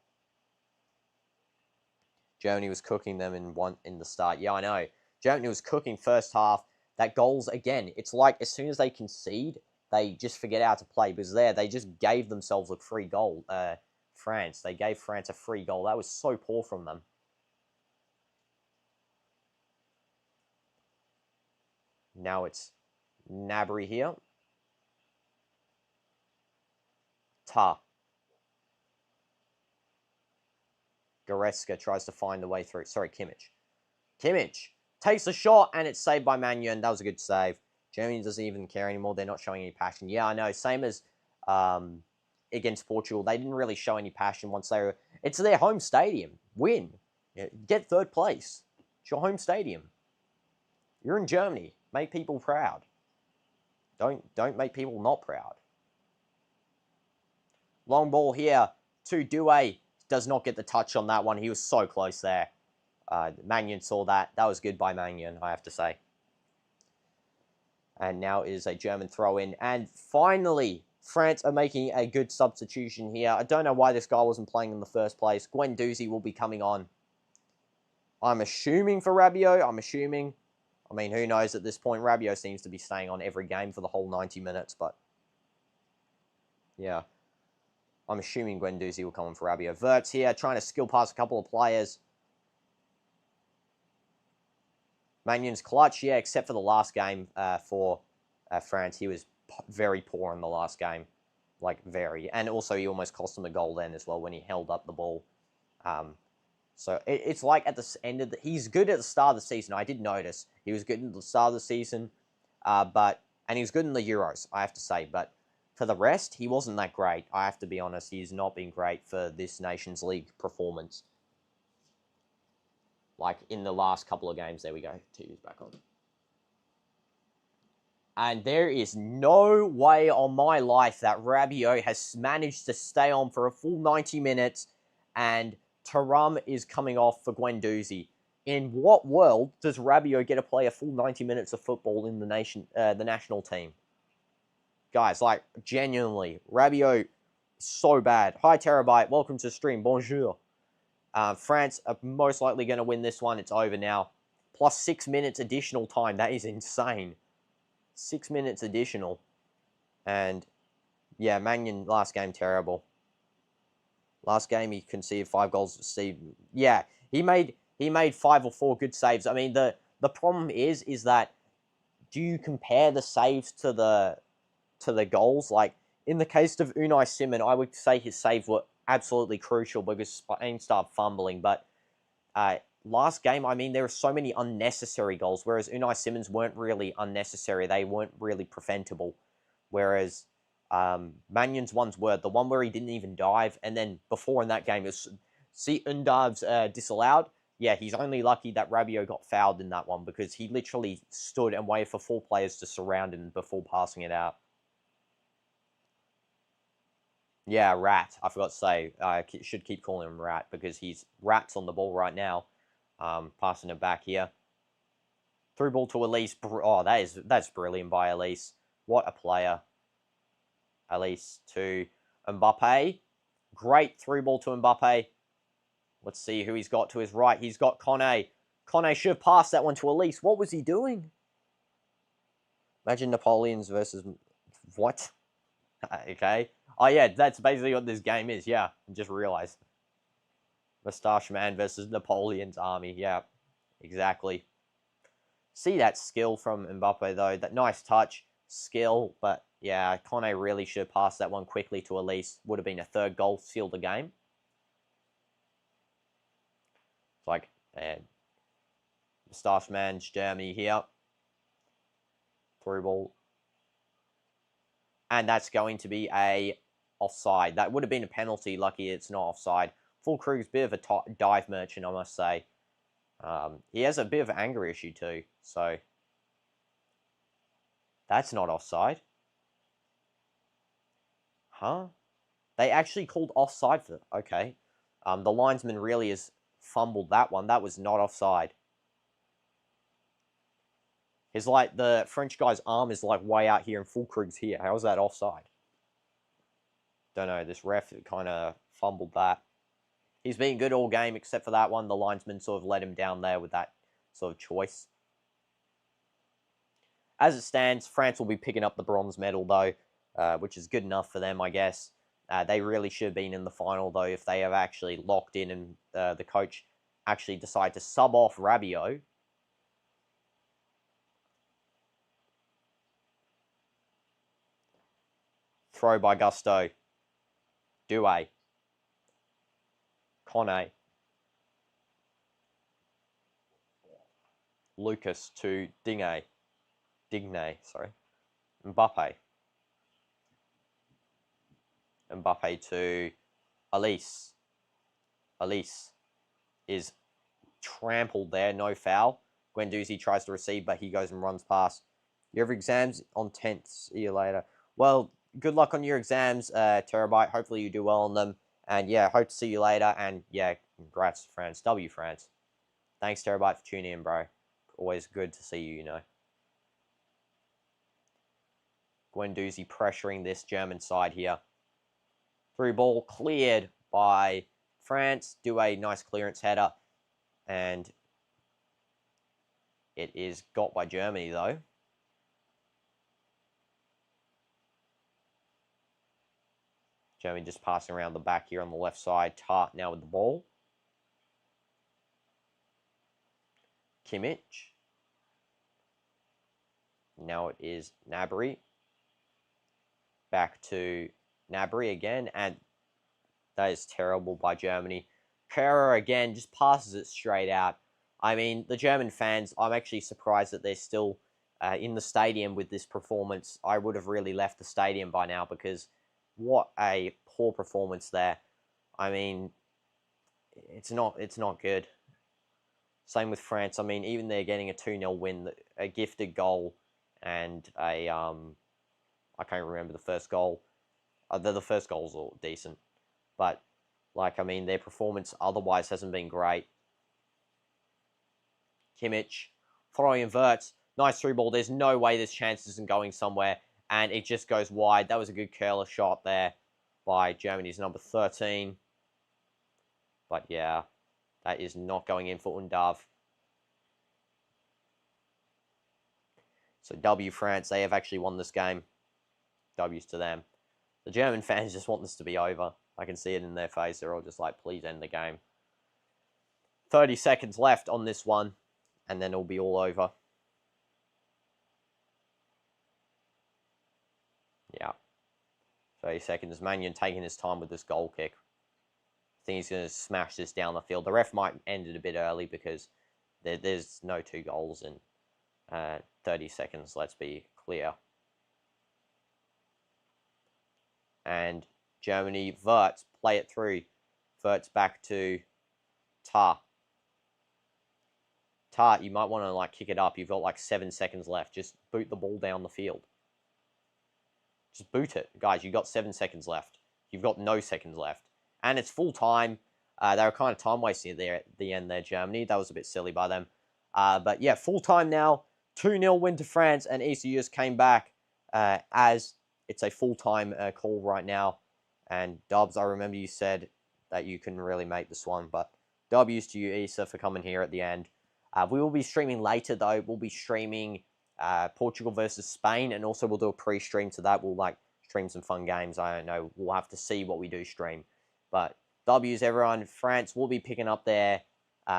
Germany was cooking them in the start. Yeah, I know. Germany was cooking first half. That goals, again, it's like as soon as they concede, they just forget how to play. Because they just gave themselves a free goal. France. They gave France a free goal. That was so poor from them. Now it's Gnabry here. Goretzka tries to find the way through. Sorry, Kimmich. Kimmich takes the shot, and it's saved by Magnon. That was a good save. Germany doesn't even care anymore. They're not showing any passion. Yeah, I know. Same as against Portugal. They didn't really show any passion once they were... It's their home stadium. Win. Get third place. It's your home stadium. You're in Germany. Make people proud. Don't make people not proud. Long ball here to Doué. Does not get the touch on that one. He was so close there. Magnon saw that. That was good by Magnon, I have to say. And now is a German throw-in. And finally, France are making a good substitution here. I don't know why this guy wasn't playing in the first place. Guendouzi will be coming on. I'm assuming for Rabiot. I'm assuming. I mean, who knows at this point. Rabiot seems to be staying on every game for the whole 90 minutes. But, yeah. I'm assuming Guendouzi will come on for Rabiot. Wirtz here, trying to skill pass a couple of players. Magnon's clutch, yeah, except for the last game for France. He was very poor in the last game. Like, very. And also, he almost cost him a goal then as well when he held up the ball. So, it's like at the end of the... He's good at the start of the season. I did notice. He was good at the start of the season. And he was good in the Euros, I have to say. But for the rest, he wasn't that great. I have to be honest. He's not been great for this Nations League performance. Like, in the last couple of games. There we go. TV's back on. And there is no way on my life that Rabiot has managed to stay on for a full 90 minutes. And Thuram is coming off for Guendouzi. In what world does Rabiot get to play a full 90 minutes of football in the national team? Guys, like, genuinely, Rabiot is so bad. Hi, Terabyte. Welcome to the stream. Bonjour. France are most likely going to win this one. It's over now. Plus 6 minutes additional time. That is insane. 6 minutes additional. And, yeah, Magnon, last game, terrible. Last game, he conceded 5 goals. Yeah, he made 5 or 4 good saves. I mean, the problem is that, do you compare the saves to the goals? Like, in the case of Unai Simon, I would say his saves were absolutely crucial because Spain started fumbling. But last game, I mean, there were so many unnecessary goals, whereas Unai Simon's weren't really unnecessary. They weren't really preventable. Whereas Magnon's ones were. The one where he didn't even dive, and then before in that game, Undav's disallowed. Yeah, he's only lucky that Rabiot got fouled in that one because he literally stood and waited for 4 players to surround him before passing it out. Yeah, Rat. I forgot to say. I should keep calling him Rat because he's Rat's on the ball right now. Passing it back here. Through ball to Elise. Oh, that's brilliant by Elise. What a player. Elise to Mbappe. Great through ball to Mbappe. Let's see who he's got to his right. He's got Kone. Kone should have passed that one to Elise. What was he doing? Imagine Napoleons versus... What? Okay. Oh, yeah, that's basically what this game is. Yeah, I just realized. Moustache Man versus Napoleon's army. Yeah, exactly. See that skill from Mbappe, though. That nice touch, skill. But, yeah, Kone really should have passed that one quickly to Elise. Would have been a 3rd goal, sealed the game. It's like, Moustache Man's Germany here. Through ball. And that's going to be a offside. That would have been a penalty. Lucky it's not offside. Fulkrug's a bit of a dive merchant, I must say. He has a bit of an anger issue too. So, that's not offside. Huh? They actually called offside for... Okay. The linesman really has fumbled that one. That was not offside. It's like the French guy's arm is like way out here and Fulkrug's here. How is that offside? Don't know. This ref kind of fumbled that. He's been good all game except for that one. The linesman sort of let him down there with that sort of choice. As it stands, France will be picking up the bronze medal though, which is good enough for them, I guess. They really should have been in the final though if they have actually locked in and the coach actually decided to sub off Rabiot. Throw by Gusto. Douay. Kone. Lucas to Digne. Sorry. Mbappe. Mbappe to Elise. Elise is trampled there, no foul. Guendouzi tries to receive, but he goes and runs past. You have exams on 10th. See you later. Well, good luck on your exams, Terabyte. Hopefully you do well on them. And yeah, hope to see you later. And yeah, congrats, France. W France. Thanks, Terabyte, for tuning in, bro. Always good to see you, you know. Guendouzi pressuring this German side here. Through ball cleared by France. Do a nice clearance header. And it is got by Germany, though. Germany just passing around the back here on the left side. Tart now with the ball. Kimmich. Now it is Gnabry. Back to Gnabry again. And that is terrible by Germany. Kehrer again just passes it straight out. I mean, the German fans, I'm actually surprised that they're still in the stadium with this performance. I would have really left the stadium by now because what a poor performance there. I mean, it's not good. Same with France. I mean, even they're getting a 2-0 win, a gifted goal, and a I can't remember the first goal. The first goals are decent, but like I mean, their performance otherwise hasn't been great. Kimmich throwing inverts, nice through ball. There's no way this chance isn't going somewhere, and it just goes wide. That was a good curler shot there by Germany's number 13. But yeah, that is not going in for Undav. So W France, they have actually won this game. W's to them. The German fans just want this to be over. I can see it in their face. They're all just like, please end the game. 30 seconds left on this one, and then it'll be all over. Yeah. 30 seconds. Mannion taking his time with this goal kick. I think he's going to smash this down the field. The ref might end it a bit early because there's no 2 goals in 30 seconds, let's be clear. And Germany, Wirtz, play it through. Wirtz back to Tar. Tar, you might want to like kick it up. You've got like 7 seconds left. Just boot the ball down the field. Just boot it. Guys, you've got 7 seconds left. You've got no seconds left. And it's full time. They were kind of time wasting there at the end there, Germany. That was a bit silly by them. But yeah, full time now. 2-0 win to France, and ECU just came back as it's a full-time call right now. And Dubs, I remember you said that you couldn't really make this one, but W's to you, Issa, for coming here at the end. We will be streaming later, though. We'll be streaming Portugal versus Spain, and also we'll do a pre-stream to that. We'll like stream some fun games. I don't know. We'll have to see what we do stream. But W's, everyone. France will be picking up their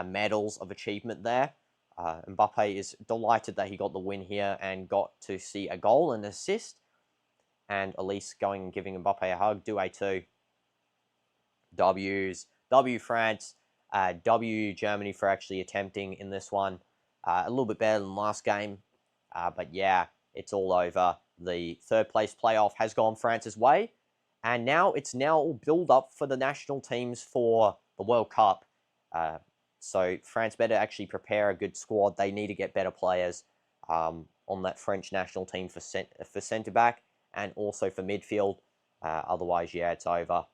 medals of achievement there. Mbappe is delighted that he got the win here and got to see a goal and assist. And Elise going and giving Mbappe a hug. Douay too. W's. W France. W Germany for actually attempting in this one. A little bit better than last game. But yeah, it's all over. The third place playoff has gone France's way. And now it's all build up for the national teams for the World Cup. So France better actually prepare a good squad. They need to get better players on that French national team for centre-back and also for midfield. Otherwise, yeah, it's over.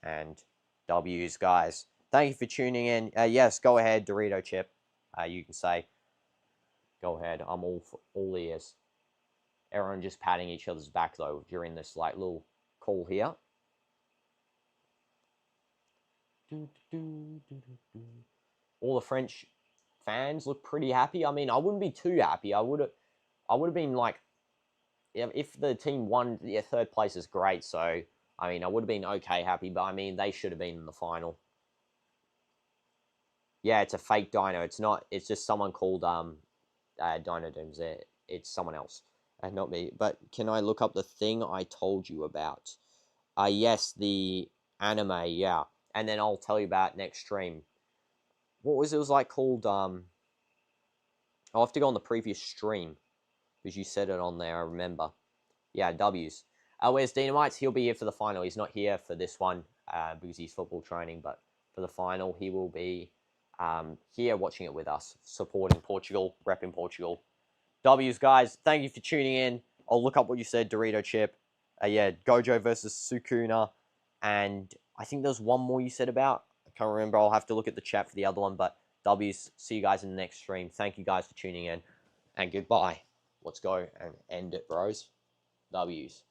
And W's, guys. Thank you for tuning in. Yes, go ahead, Dorito Chip. You can say, go ahead. I'm all ears. Everyone just patting each other's back, though, during this like little call here. All the French fans look pretty happy. I mean, I wouldn't be too happy. I would have been like, if the team won, yeah, third place is great. So, I mean, I would have been okay happy, but I mean, they should have been in the final. Yeah, it's a fake Dino. It's not. It's just someone called DinoDoomz. It's someone else. Not me. But can I look up the thing I told you about? Yes, the anime, yeah. And then I'll tell you about next stream. What was it was like called? I'll have to go on the previous stream because you said it on there. I remember. Yeah, W's. Where's Dynamites? He'll be here for the final. He's not here for this one because he's football training, but for the final, he will be here watching it with us, supporting Portugal, repping Portugal. W's, guys. Thank you for tuning in. I'll look up what you said, Dorito Chip. Yeah, Gojo versus Sukuna. And I think there's one more you said about. I can't remember. I'll have to look at the chat for the other one. But W's, see you guys in the next stream. Thank you guys for tuning in. And goodbye. Let's go and end it, bros. W's.